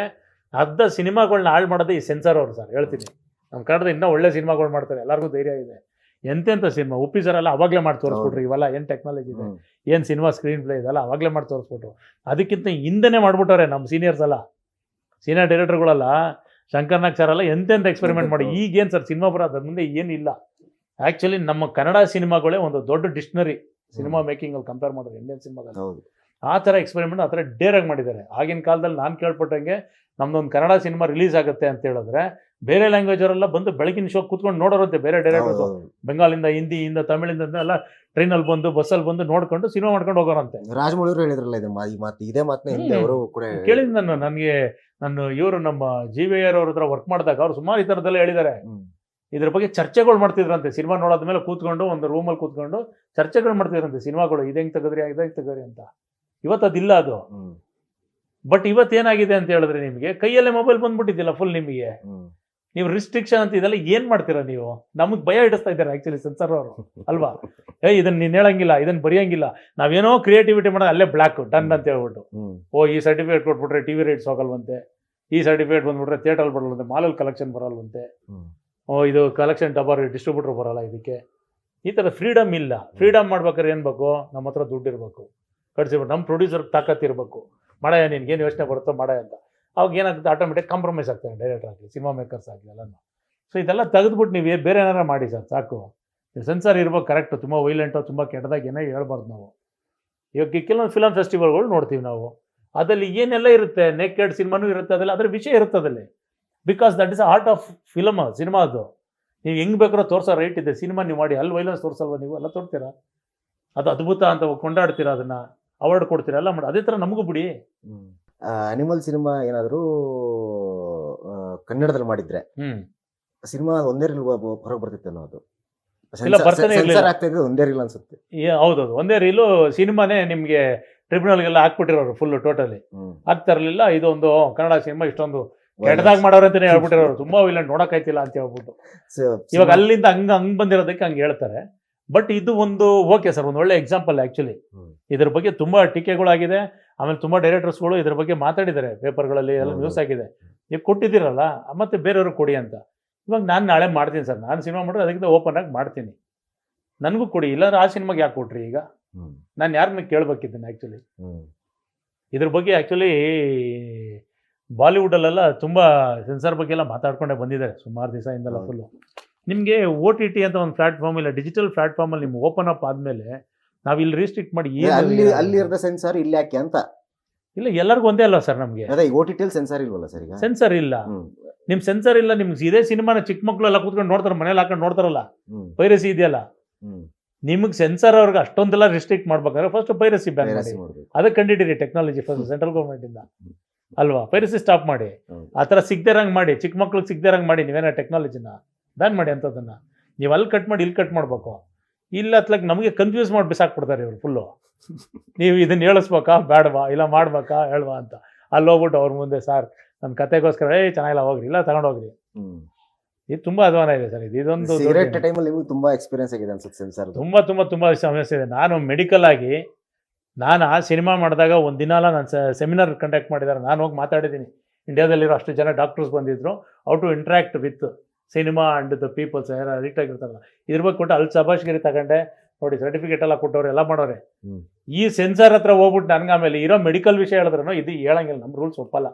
B: ಅರ್ಧ ಸಿನಿಮಾಗಳನ್ನ ಹಾಳು ಮಾಡೋದೇ ಈ ಸೆನ್ಸರ್ ಅವರು ಸರ್, ಹೇಳ್ತೀನಿ. ನಮ್ಮ ಕನ್ನಡದ ಇನ್ನೂ ಒಳ್ಳೆ ಸಿನಿಮಾಗಳು ಮಾಡ್ತಾರೆ, ಎಲ್ಲರಿಗೂ ಧೈರ್ಯ ಇದೆ. ಎಂತೆಂಥ ಸಿನಿಮಾ ಉಪ್ಪಿ ಸರ್ ಎಲ್ಲ ಅವಾಗಲೇ ಮಾಡಿ ತೋರಿಸ್ಬಿಟ್ರು. ಇವೆಲ್ಲ ಏನು ಟೆಕ್ನಾಲಜಿ ಇದೆ, ಏನು ಸಿನಿಮಾ ಸ್ಕ್ರೀನ್ ಪ್ಲೇ ಇದೆಲ್ಲ ಅವಾಗಲೇ ಮಾಡಿ ತೋರಿಸ್ಬಿಟ್ರು. ಅದಕ್ಕಿಂತ ಹಿಂದೆನೇ ಮಾಡ್ಬಿಟ್ಟವ್ರೆ ನಮ್ಮ ಸೀನಿಯರ್ಸ್ ಎಲ್ಲ, ಸೀನಿಯರ್ ಡೈರೆಕ್ಟರ್ಗಳೆಲ್ಲ, ಶಂಕರ್ನಾಗ್ ಸರ್ ಎಲ್ಲ ಎಂತೆಂಥ ಎಕ್ಸ್ಪೆರಿಮೆಂಟ್ ಮಾಡಿ. ಈಗೇನು ಸರ್ ಸಿನಿಮಾ ಬರೋದು, ಅದ್ರ ಮುಂದೆ ಏನಿಲ್ಲ. ಆ್ಯಕ್ಚುಲಿ ನಮ್ಮ ಕನ್ನಡ ಸಿನಿಮಾಗಳೇ ಒಂದು ದೊಡ್ಡ ಡಿಕ್ಷನರಿ ಸಿನಿಮಾ ಮೇಕಿಂಗಲ್ಲಿ ಕಂಪೇರ್ ಮಾಡಿದ್ರೆ ಇಂಡಿಯನ್ ಸಿನಿಮಾದಲ್ಲಿ. ಆ ಥರ ಎಕ್ಸ್ಪೆರಿಮೆಂಟ್ ಆ ಥರ ಡೇರಾಗಿ ಮಾಡಿದ್ದಾರೆ. ಆಗಿನ ಕಾಲದಲ್ಲಿ ನಾನು ಕೇಳ್ಪಟ್ಟಂಗೆ ನಮ್ದೊಂದು ಕನ್ನಡ ಸಿನಿಮಾ ರಿಲೀಸ್ ಆಗುತ್ತೆ ಅಂತ ಹೇಳಿದ್ರೆ ಬೇರೆ ಲ್ಯಾಂಗ್ವೇಜ್ ಅವರೆಲ್ಲ ಬಂದು ಬೆಳಗಿನ ಶೋ ಕೂತ್ಕೊಂಡು ನೋಡೋರಂತೆ. ಬೇರೆ ಡೈರೆಕ್ಟರ್ಸ್ ಬೆಂಗಾಲಿಂದ, ಹಿಂದಿಯಿಂದ, ತಮಿಳಿಂದ ಎಲ್ಲ ಟ್ರೈನಲ್ಲಿ ಬಂದು, ಬಸ್ಸಲ್ಲಿ ಬಂದು ನೋಡ್ಕೊಂಡು ಸಿನಿಮಾ ಮಾಡ್ಕೊಂಡು ಹೋಗೋರಂತೆ.
A: ರಾಜಮೌಳಿ ಹೇಳಿದ್ರಲ್ಲ ಇದೇ ಮಾತನ್ನ
B: ಕೇಳಿದ್ ನಾನು ಇವರು ನಮ್ಮ GVR ಅವ್ರ ಹತ್ರ ವರ್ಕ್ ಮಾಡಿದಾಗ ಅವ್ರು ಸುಮಾರು ಈ ಥರದ್ದೆಲ್ಲ ಹೇಳಿದ್ದಾರೆ. ಇದ್ರ ಬಗ್ಗೆ ಚರ್ಚೆಗಳು ಮಾಡ್ತಿದ್ರಂತೆ. ಸಿನಿಮಾ ನೋಡೋದ್ಮೇಲೆ ಕೂತ್ಕೊಂಡು ಒಂದು ರೂಮಲ್ಲಿ ಕೂತ್ಕೊಂಡು ಚರ್ಚೆಗಳು ಮಾಡ್ತಿದ್ರಂತೆ, ಸಿನಿಮಾಗಳು ಇದು ಹೆಂಗೆ ತೆಗೆದ್ರಿ ಅಂತ. ಇವತ್ತು ಅದಿಲ್ಲ ಅದು. ಬಟ್ ಇವತ್ತೇನಾಗಿದೆ ಅಂತ ಹೇಳಿದ್ರೆ, ನಿಮಗೆ ಕೈಯಲ್ಲೇ ಮೊಬೈಲ್ ಬಂದ್ಬಿಟ್ಟಿದ್ದಿಲ್ಲ ಫುಲ್. ನಿಮಗೆ ನೀವು ರಿಸ್ಟ್ರಿಕ್ಷನ್ ಅಂತ ಇದೆಲ್ಲ ಏನ್ ಮಾಡ್ತೀರಾ ನೀವು? ನಮಗೆ ಭಯ ಹಿಡಿಸ್ತಾ ಇದ್ದಾರೆ ಆ್ಯಕ್ಚುಲಿ ಸೆನ್ಸರ್ ಅವರು, ಅಲ್ವಾ? ಇದನ್ನ ನೀನು ಹೇಳಂಗಿಲ್ಲ, ಇದನ್ನ ಬರೆಯಂಗಿಲ್ಲ, ನಾವೇನೋ ಕ್ರಿಯೇಟಿವಿಟಿ ಮಾಡೋದು, ಅಲ್ಲೇ ಬ್ಲಾಕ್ ಡನ್ ಅಂತ ಹೇಳ್ಬಿಟ್ಟು, ಈ ಸರ್ಟಿಫಿಕೇಟ್ ಕೊಟ್ಬಿಟ್ರೆ TV ರೇಟ್ಸ್ ಹೋಗಲ್ವಂತೆ, ಈ ಸರ್ಟಿಫಿಕೇಟ್ ಬಂದ್ಬಿಟ್ರೆ ಥಿಯೇಟರ್ ಬರಲ್ವಂತೆ, ಮಾಲಲ್ಲಿ ಕಲೆಕ್ಷನ್ ಬರಲ್ವಂತೆ, ಇದು ಕಲೆಕ್ಷನ್ ಡಬರ್ ಡಿಸ್ಟ್ರಿಬ್ಯೂಟರ್ ಬರಲ್ಲ ಇದಕ್ಕೆ. ಈ ಥರ ಫ್ರೀಡಮ್ ಇಲ್ಲ. ಫ್ರೀಡಮ್ ಮಾಡ್ಬೇಕಾದ್ರೆ ಏನು ಬೇಕು? ನಮ್ಮ ಹತ್ರ ದುಡ್ಡು ಇರಬೇಕು, ಕಟ್ಸಿಬಿಟ್ಟು ನಮ್ಮ ಪ್ರೊಡ್ಯೂಸರ್ಗೆ ತಾಕತ್ತಿರಬೇಕು. ಮಾಡಯ್ಯ, ನಿನ್ಗೇನು ಯೋಚನೆ ಬರುತ್ತೋ ಮಾಡಯ್ಯ ಅಂತ. ಅವಾಗ ಏನಾಗುತ್ತೆ, ಆಟೋಮೆಟಿಕ್ ಕಾಂಪ್ರಮೈಸ್ ಆಗ್ತಾರೆ ಡೈರೆಕ್ಟರ್ ಆಗಲಿ, ಸಿನಿಮಾ ಮೇಕರ್ಸ್ ಆಗಲಿ ಎಲ್ಲನೂ. ಸೊ ಇದೆಲ್ಲ ತೆಗೆದ್ಬಿಟ್ಟು ನೀವು ಬೇರೆ ಏನಾರ ಮಾಡಿ ಸರ್, ಸಾಕು. ಸೆನ್ಸರ್ ಇರ್ಬೇಕು ಕರೆಕ್ಟು. ತುಂಬ ವೈಲೆಂಟು, ತುಂಬ ಕೆಟ್ಟದಾಗಿ ಏನೋ ಹೇಳ್ಬಾರ್ದು ನಾವು. ಇವಾಗ ಕೆಲವೊಂದು ಫಿಲಮ್ ಫೆಸ್ಟಿವಲ್ಗಳು ನೋಡ್ತೀವಿ ನಾವು, ಅದರಲ್ಲಿ ಏನೆಲ್ಲ ಇರುತ್ತೆ, ನೇಕೆಡ್ ಸಿನಿಮಾನೂ ಇರುತ್ತೆ, ಅದರಲ್ಲಿ ಅದರ ವಿಷಯ ಇರುತ್ತೆ ಅದಲ್ಲಿ. Because that is art of film, cinema ಅದು. ನೀವು ಹೆಂಗ್ ಬೇಕಾದ್ರೂ ತೋರ್ಸೋ ರೈಟ್ ಇದೆ. ಸಿನಿಮಾ ನೀವು ಮಾಡಿ, ಅಲ್ಲಿ ವೈಲೆನ್ಸ್ ತೋರಿಸಲ್ವ ನೀವು? ಎಲ್ಲ ತೋರ್ತೀರಾ, ಅದು ಅದ್ಭುತ ಅಂತ ಕೊಂಡಾಡ್ತೀರಾ, ಅದನ್ನ ಅವಾರ್ಡ್ ಕೊಡ್ತೀರಾ, ಎಲ್ಲ ಮಾಡಿ. ಅದೇ ಥರ ನಮಗೂ ಬಿಡಿ.
A: ಅನಿಮಲ್ ಸಿನಿಮಾ ಏನಾದರೂ ಕನ್ನಡದಲ್ಲಿ ಮಾಡಿದ್ರೆ ಸಿನಿಮಾ ಒಂದೇ ರೀಲ್ ಹೊರಗೆ ಬರ್ತಿತ್ತು ಅನ್ನೋದು.
B: ಇಲ್ಲ, ಬರ್ತಾನೆ ಇರ್ಲಿಲ್ಲ.
A: ಸೆನ್ಸಾರ್ ಆಗ್ತಾ ಇದ್ದು ಒಂದೇ ರೀಲ್ ಅನ್ಸುತ್ತೆ.
B: ಹೌದೌದು, ಒಂದೇ ರೀಲು ಸಿನಿಮಾನೇ ನಿಮಗೆ ಟ್ರಿಬ್ಯುನಲ್ಗೆಲ್ಲ ಹಾಕ್ಬಿಟ್ಟಿರೋರು ಫುಲ್ ಟೋಟಲಿ. ಆಗ್ತಾ ಇರಲಿಲ್ಲ. ಇದೊಂದು ಕನ್ನಡ ಸಿನಿಮಾ ಇಷ್ಟೊಂದು ಕೆಟ್ಟದಾಗ ಮಾಡೋರು ಅಂತಾನೆ ಹೇಳ್ಬಿಟ್ಟಿರೋರು. ತುಂಬಾ ವಿಲನ್ ನೋಡಕ್ಕಾಯ್ತಿಲ್ಲ ಅಂತ ಹೇಳ್ಬಿಟ್ಟು. ಇವಾಗ ಅಲ್ಲಿಂದ ಹಂಗ್ ಬಂದಿರೋದಕ್ಕೆ ಹಂಗೆ ಹೇಳ್ತಾರೆ. ಬಟ್ ಇದು ಒಂದು ಓಕೆ ಸರ್, ಒಂದು ಒಳ್ಳೆ ಎಕ್ಸಾಂಪಲ್ ಆ್ಯಕ್ಚುಲಿ. ಇದ್ರ ಬಗ್ಗೆ ತುಂಬ ಟೀಕೆಗಳಾಗಿದೆ. ಆಮೇಲೆ ತುಂಬ ಡೈರೆಕ್ಟರ್ಸ್ಗಳು ಇದ್ರ ಬಗ್ಗೆ ಮಾತಾಡಿದ್ದಾರೆ, ಪೇಪರ್ಗಳಲ್ಲಿ ಎಲ್ಲ ನ್ಯೂಸ್ ಆಗಿದೆ. ನೀವು ಕೊಟ್ಟಿದ್ದೀರಲ್ಲ, ಮತ್ತೆ ಬೇರೆಯವ್ರಿಗೆ ಕೊಡಿ ಅಂತ. ಇವಾಗ ನಾನು ನಾಳೆ ಮಾಡ್ತೀನಿ ಸರ್, ನಾನು ಸಿನಿಮಾ ಮಾಡಿದ್ರೆ ಅದಕ್ಕಿಂತ ಓಪನ್ ಆಗಿ ಮಾಡ್ತೀನಿ, ನನಗೂ ಕೊಡಿ. ಇಲ್ಲಾಂದ್ರೆ ಆ ಸಿನಿಮಾಗೆ ಯಾಕೆ ಕೊಟ್ರಿ? ಈಗ ನಾನು ಯಾರನ್ನ ಕೇಳಬೇಕಿದ್ದೀನಿ ಆ್ಯಕ್ಚುಲಿ ಇದ್ರ ಬಗ್ಗೆ. ಆ್ಯಕ್ಚುಲಿ ಬಾಲಿವುಡಲ್ಲೆಲ್ಲ ತುಂಬ ಸೆನ್ಸಾರ್ ಬಗ್ಗೆ ಎಲ್ಲ ಮಾತಾಡ್ಕೊಂಡೇ ಬಂದಿದ್ದಾರೆ ಸುಮಾರು ದಿವಸದಿಂದಲ್ಲ ಫುಲ್ಲು. ನಿಮಗೆ OTT ಅಂತ ಒಂದು ಪ್ಲಾಟ್ಫಾರ್ಮ್ ಇಲ್ಲ, ಡಿಜಿಟಲ್ ಪ್ಲಾಟ್ಫಾರ್ಮಲ್ಲಿ ನಿಮ್ಗೆ ಓಪನ್ ಅಪ್ ಆದಮೇಲೆ ನಾವು ಇಲ್ಲಿ ರಿಸ್ಟ್ರಿಕ್ಟ್ ಮಾಡಿ
A: ಅಲ್ಲಿ ಇರದ ಸೆನ್ಸಾರ್ ಇಲ್ಲಿ ಯಾಕೆ ಅಂತ.
B: ಇಲ್ಲ, ಎಲ್ಲರಿಗೂ ಒಂದೇ ಅಲ್ಲ ಸರ್. ನಮಗೆ
A: ಅದೇ OTT ಸೆನ್ಸಾರ್ ಇಲ್ವಲ್ಲ ಸರ್? ಈಗ
B: ಸೆನ್ಸರ್ ಇಲ್ಲ. ನಿಮ್ ಸೆನ್ಸರ್ ಇಲ್ಲ. ನಿಮ್ಗೆ ಇದೇ ಸಿನಿಮಾನ ಚಿಕ್ಕ ಮಕ್ಳು ಎಲ್ಲ ಕೂತ್ಕೊಂಡು ನೋಡ್ತಾರೆ, ಮನೇಲಿ ಹಾಕೊಂಡು ನೋಡ್ತಾರಲ್ಲ, ಪೈರಸಿ ಇದೆಯಲ್ಲ. ನಿಮಗೆ ಸೆನ್ಸರ್ ಅವ್ರಿಗೆ ಅಷ್ಟೊಂದೆಲ್ಲ ರಿಸ್ಟ್ರಿಕ್ಟ್ ಮಾಡ್ಬೇಕಾದ್ರೆ ಫಸ್ಟ್ ಪೈರಸಿ ಬ್ಯಾನ್ ಮಾಡಿ. ಅದಕ್ಕೆ ಕಂಡಿದ್ದೀರಿ ಟೆಕ್ನಾಲಜಿ ಫಸ್ಟ್ ಸೆಂಟ್ರಲ್ ಗೌರ್ಮೆಂಟ್ ಇಂದ ಅಲ್ವಾ? ಪೈರಸಿ ಸ್ಟಾಪ್ ಮಾಡಿ, ಆ ಥರ ಸಿಗ್ದೇರಂಗ್ ಮಾಡಿ, ಚಿಕ್ಕ ಮಕ್ಳಿಗೆ ಸಿಗ್ದೇರಂಗ್ ಮಾಡಿ. ನೀವೇನೋ ಟೆಕ್ನಾಲಜಿನ ಬ್ಯಾನ್ ಮಾಡಿ ಅಂಥದ್ದನ್ನ. ನೀವು ಅಲ್ಲಿ ಕಟ್ ಮಾಡಿ ಇಲ್ಲಿ ಕಟ್ ಮಾಡ್ಬೇಕು. ಇಲ್ಲ ಅತ್ಲಕ್ಕೆ ನಮಗೆ ಕನ್ಫ್ಯೂಸ್ ಮಾಡಿ ಬಿಸಾಕ್ಬಿಡ್ತಾರೆ ಇವರು ಫುಲ್ಲು. ನೀವು ಇದನ್ನ ಹೇಳಿಸ್ಬೇಕಾ ಬೇಡವಾ, ಇಲ್ಲ ಮಾಡ್ಬೇಕಾ ಹೇಳ್ವಾ ಅಂತ. ಅಲ್ಲಿ ಹೋಗ್ಬಿಟ್ಟು ಅವ್ರ ಮುಂದೆ ಸರ್ ನನ್ನ ಕತೆಗೋಸ್ಕರ ಚೆನ್ನಾಗಿಲ್ಲ ಹೋಗ್ರಿ, ಇಲ್ಲ ತಗೊಂಡೋಗ್ರಿ. ಇದು ತುಂಬಾ ಅಧ್ವಾನ ಇದೆ ಸರ್. ಇದೊಂದು
A: ಸಿಗರೇಟ್ ಟೈಮಲ್ಲಿ ನಿಮಗೆ ತುಂಬಾ ಎಕ್ಸ್ಪೀರಿಯನ್ಸ್ ಆಗಿದೆ ಅನ್ಸುತ್ತೆ ಸೆನ್ಸಾರ್.
B: ತುಂಬಾ ಸಮಸ್ಯೆ ಇದೆ. ನಾನು ಮೆಡಿಕಲ್ ಆಗಿ ನಾನು ಆ ಸಿನಿಮಾ ಮಾಡಿದಾಗ ಒಂದು ದಿನ ನಾನು ಸೆಮಿನಾರ್ ಕಂಡಕ್ಟ್ ಮಾಡಿದ್ದಾರೆ. ನಾನು ಹೋಗಿ ಮಾತಾಡಿದ್ದೀನಿ. ಇಂಡಿಯಾದಲ್ಲಿರೋ ಅಷ್ಟು ಜನ ಡಾಕ್ಟರ್ಸ್ ಬಂದಿದ್ರು, how to interact with cinema and the peoples ಯಾರು ಅಡಿಕ್ಟ್ ಆಗಿರ್ತಾರಲ್ಲ. ಇದ್ರ ಬಗ್ಗೆ ಕೊಟ್ಟು ಅಲ್ಲಿ ಶಬಾಷ್ಗಿರಿ ತಗೊಂಡೆ ನೋಡಿ, ಸರ್ಟಿಫಿಕೇಟ್ ಎಲ್ಲ ಕೊಟ್ಟವ್ರೆ, ಎಲ್ಲ ಮಾಡೋರೆ. ಈ ಸೆನ್ಸಾರ್ ಹತ್ರ ಹೋಗ್ಬಿಟ್ಟು ನನಗೆ ಆಮೇಲೆ ಇರೋ ಮೆಡಿಕಲ್ ವಿಷಯ ಹೇಳಿದ್ರು ಇದು ಹೇಳಂಗಿಲ್ಲ, ನಮ್ಮ ರೂಲ್ಸ್ ಒಪ್ಪಲ್ಲ.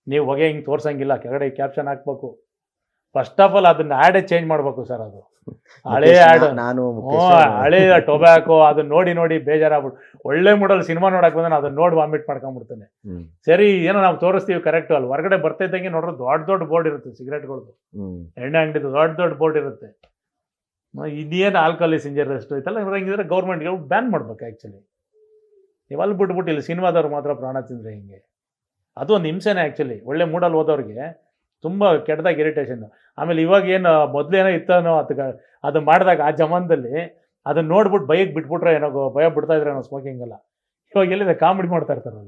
B: ನೀವು ಹೊಗೆ ಹಿಂಗೆ ತೋರ್ಸಂಗಿಲ್ಲ, ಕೆಳಗಡೆ ಕ್ಯಾಪ್ಷನ್ ಹಾಕ್ಬೇಕು. ಫಸ್ಟ್ ಆಫ್ ಆಲ್ ಅದನ್ನ ಆ್ಯಡೇ ಚೇಂಜ್ ಮಾಡ್ಬೇಕು ಸರ್. ಅದು ಹಳೆ ಆ್ಯಡ್, ಹಳೆ ಟೊಬ್ಯಾಕೋ, ಅದನ್ನ ನೋಡಿ ನೋಡಿ ಬೇಜಾರಾಗ್ಬಿಟ್ಟು ಒಳ್ಳೆ ಮೂಡಲ್ ಸಿನಿಮಾ ನೋಡಕ್ ಬಂದ್ರೆ ಅದನ್ನ ನೋಡಿ ವಾಮಿಟ್ ಮಾಡ್ಕೊಂಡ್ಬಿಡ್ತಾನೆ. ಸರಿ, ಏನೋ ನಾವು ತೋರಿಸ್ತೀವಿ ಕರೆಕ್ಟು. ಅಲ್ಲಿ ಹೊರಗಡೆ ಬರ್ತಿದ್ದಂಗೆ ನೋಡ್ರೆ ದೊಡ್ಡ ದೊಡ್ಡ ಬೋರ್ಡ್ ಇರುತ್ತೆ ಸಿಗರೇಟ್ಗಳದ್ದು, ಎಣ್ಣೆ ಅಂಗಡಿದು ದೊಡ್ಡ ದೊಡ್ಡ ಬೋರ್ಡ್ ಇರುತ್ತೆ. ಇದೇನು ಆಲ್ಕೋಹಾಲ್ ಇಸ್ ಇಂಜೂರಿಯಸ್ ಐತಲ್ಲ, ಹಿಂಗಿದ್ರೆ ಗೌರ್ಮೆಂಟ್ಗೆ ಬ್ಯಾನ್ ಮಾಡ್ಬೇಕು ಆ್ಯಕ್ಚುಲಿ. ನೀವು ಅಲ್ಲಿ ಬಿಟ್ಬಿಟ್ಟು ಇಲ್ಲಿ ಸಿನಿಮಾದವ್ರು ಮಾತ್ರ ಪ್ರಾಣ ತಿಂದರೆ ಹಿಂಗೆ, ಅದು ಒಂದು ಹಿಂಸೆನೇ ಆ್ಯಕ್ಚುಲಿ. ಒಳ್ಳೆ ಮೂಡಲ್ಲಿ ಹೋದವ್ರಿಗೆ ತುಂಬ ಕೆಟ್ಟದಾಗ ಇರಿಟೇಷನ್. ಆಮೇಲೆ ಇವಾಗ ಏನು ಮೊದಲೇನೋ ಇತ್ತನೋ ಅದು ಮಾಡಿದಾಗ ಆ ಜಮಾನದಲ್ಲಿ ಅದನ್ನ ನೋಡ್ಬಿಟ್ಟು ಬೈಕ್ ಬಿಟ್ಬಿಟ್ರೆ ಏನೋ ಭಯ ಬಿಡ್ತಾ ಇದ್ರೆ ಏನೋ ಸ್ಮೋಕಿಂಗ್ ಎಲ್ಲ. ಇವಾಗ ಎಲ್ಲಿದೆ ಕಾಮಿಡಿ ಮಾಡ್ತಾ ಇರ್ತಾರೆ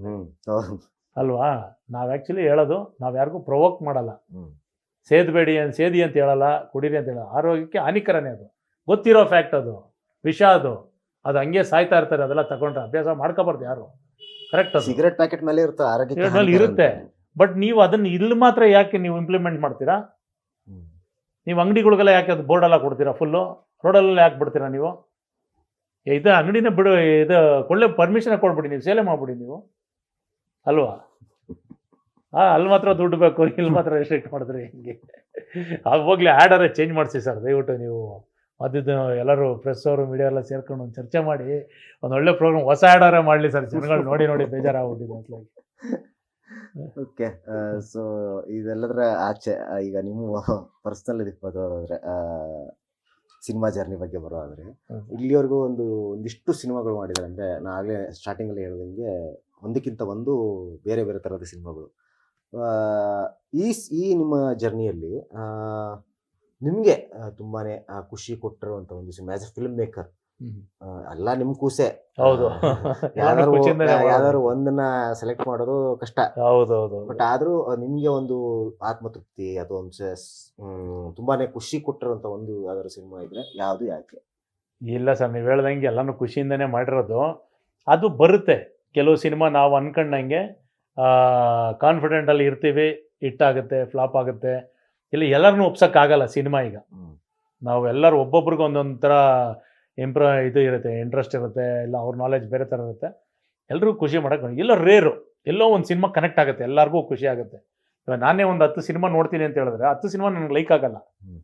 B: ಅಲ್ವಾ? ನಾವು ಆ್ಯಕ್ಚುಲಿ ಹೇಳೋದು, ನಾವು ಯಾರಿಗೂ ಪ್ರೊವೋಕ್ ಮಾಡಲ್ಲ. ಸೇದಬೇಡಿ ಸೇದಿ ಅಂತ ಹೇಳಲ್ಲ, ಕುಡೀರಿ ಅಂತ ಹೇಳಲ್ಲ. ಆರೋಗ್ಯಕ್ಕೆ ಹಾನಿಕರನೇ ಅದು, ಗೊತ್ತಿರೋ ಫ್ಯಾಕ್ಟ್. ಅದು ವಿಷ, ಅದು ಹಂಗೆ ಸಾಯ್ತಾ ಇರ್ತಾರೆ. ಅದೆಲ್ಲ ತಗೊಂಡ್ರೆ ಅಭ್ಯಾಸ ಮಾಡ್ಕೋಬಾರ್ದು ಯಾರು. ಕರೆಕ್ಟ್, ಅದು
A: ಸಿಗರೇಟ್ ಪ್ಯಾಕೆಟ್ ಮೇಲೆ ಇರುತ್ತೆ, ಆರೋಗ್ಯ
B: ಮೇಲೆ ಇರುತ್ತೆ. ಬಟ್ ನೀವು ಅದನ್ನ ಇಲ್ಲಿ ಮಾತ್ರ ಯಾಕೆ ನೀವು ಇಂಪ್ಲಿಮೆಂಟ್ ಮಾಡ್ತೀರಾ? ನೀವು ಅಂಗಡಿಗಳಿಗೆಲ್ಲ ಯಾಕೆ ಅದು ಬೋರ್ಡೆಲ್ಲ ಕೊಡ್ತೀರಾ? ಫುಲ್ಲು ರೋಡಲ್ಲೆಲ್ಲ ಯಾಕೆ ಬಿಡ್ತೀರಾ ನೀವು? ಇದು ಅಂಗಡಿನೇ ಬಿಡು, ಇದು ಕೊಳ್ಳೆ ಪರ್ಮಿಷನ್ ಕೊಡ್ಬಿಡಿ, ನೀವು ಸೇಲೆ ಮಾಡ್ಬಿಡಿ ನೀವು ಅಲ್ವಾ? ಅಲ್ಲಿ ಮಾತ್ರ ದುಡ್ಡು ಬೇಕು, ಇಲ್ಲಿ ಮಾತ್ರ ರೆಸ್ಟ್ರಿಕ್ಟ್ ಮಾಡಿದ್ರಿ ಹಿಂಗೆ. ಹೋಗ್ಲಿ, ಆ್ಯಡರೇ ಚೇಂಜ್ ಮಾಡಿಸಿ ಸರ್ ದಯವಿಟ್ಟು. ನೀವು ಅದಿದ್ದು ಎಲ್ಲರೂ ಪ್ರೆಸ್ ಅವರು ಮೀಡಿಯಾ ಎಲ್ಲ ಸೇರ್ಕೊಂಡು ಒಂದು ಚರ್ಚೆ ಮಾಡಿ ಒಂದು ಒಳ್ಳೆ ಪ್ರೋಗ್ರಾಮ್, ಹೊಸ ಆ್ಯಡರೇ ಮಾಡಲಿ ಸರ್. ಜನಗಳು ನೋಡಿ ನೋಡಿ ಬೇಜಾರಾಗ್ಬಿಟ್ಟಿದೆ ಅತ್ಲಾಗಿ.
A: ಓಕೆ, ಸೊ ಇದೆಲ್ಲದರ ಆಚೆ ಈಗ ನಿಮ್ಮ ಪರ್ಸ್ನಲ್ ಇದಕ್ಕೆ ಬರೋದಾದ್ರೆ, ಸಿನಿಮಾ ಜರ್ನಿ ಬಗ್ಗೆ ಬರೋದಾದ್ರೆ, ಇಲ್ಲಿವರೆಗೂ ಒಂದಿಷ್ಟು ಸಿನಿಮಾಗಳು ಮಾಡಿದ್ದಾರೆ. ಅಂದರೆ ನಾನು ಆಗಲೇ ಸ್ಟಾರ್ಟಿಂಗಲ್ಲಿ ಹೇಳಿದಂಗೆ ಒಂದಕ್ಕಿಂತ ಒಂದು ಬೇರೆ ಬೇರೆ ಥರದ ಸಿನಿಮಾಗಳು. ಈ ನಿಮ್ಮ ಜರ್ನಿಯಲ್ಲಿ ನಿಮಗೆ ತುಂಬಾ ಖುಷಿ ಕೊಟ್ಟಿರುವಂಥ ಒಂದು cinema as A film maker, ಎಲ್ಲ ನಿಮ್ಮ ಕೂಸೆ,
B: ಹೌದು,
A: ಯಾವ್ದಾದ್ರು ಒಂದನ್ನ ಸೆಲೆಕ್ಟ್ ಮಾಡೋದು ಕಷ್ಟ.
B: ಹೌದೌದು.
A: ಬಟ್ ಆದ್ರೂ ನಿಮ್ಗೆ ಒಂದು ಆತ್ಮತೃಪ್ತಿ ಅಥವಾ ಒಂದು ತುಂಬಾನೇ ಖುಷಿ ಕೊಟ್ಟಿರುವಂತ ಒಂದು ಯಾವ್ದಾದ್ರು ಸಿನಿಮಾ ಇದ್ರೆ ಯಾವ್ದು, ಯಾಕೆ?
B: ಇಲ್ಲ ಸರ್, ನೀವು ಹೇಳ್ದಂಗೆ ಎಲ್ಲಾನು ಖುಷಿಯಿಂದನೇ ಮಾಡಿರೋದು. ಅದು ಬರುತ್ತೆ. ಕೆಲವು ಸಿನಿಮಾ ನಾವು ಅನ್ಕೊಂಡಂಗೆ ಕಾನ್ಫಿಡೆಂಟಲ್ಲಿ ಇರ್ತೀವಿ, ಹಿಟ್ಟಾಗುತ್ತೆ, ಫ್ಲಾಪ್ ಆಗುತ್ತೆ. ಇಲ್ಲಿ ಎಲ್ಲರನ್ನೂ ಒಪ್ಸೋಕ್ಕಾಗಲ್ಲ ಸಿನಿಮಾ. ಈಗ ನಾವು ಎಲ್ಲರೂ ಒಬ್ಬೊಬ್ರಿಗೆ ಒಂದೊಂದು ಥರ ಇದು ಇರುತ್ತೆ, ಇಂಟ್ರೆಸ್ಟ್ ಇರುತ್ತೆ, ಇಲ್ಲ ಅವ್ರ ನಾಲೆಜ್ ಬೇರೆ ಥರ ಇರುತ್ತೆ. ಎಲ್ರಿಗೂ ಖುಷಿ ಮಾಡೋಕ್ಕೆ ಎಲ್ಲ ರೇರು. ಎಲ್ಲೋ ಒಂದು ಸಿನಿಮಾ ಕನೆಕ್ಟ್ ಆಗುತ್ತೆ, ಎಲ್ಲರಿಗೂ ಖುಷಿ ಆಗುತ್ತೆ. ಇವಾಗ ನಾನೇ ಒಂದು 10 ಸಿನಿಮಾ ನೋಡ್ತೀನಿ ಅಂತ ಹೇಳಿದ್ರೆ 10 ಸಿನಿಮಾ ನನಗೆ ಲೈಕ್ ಆಗಲ್ಲ.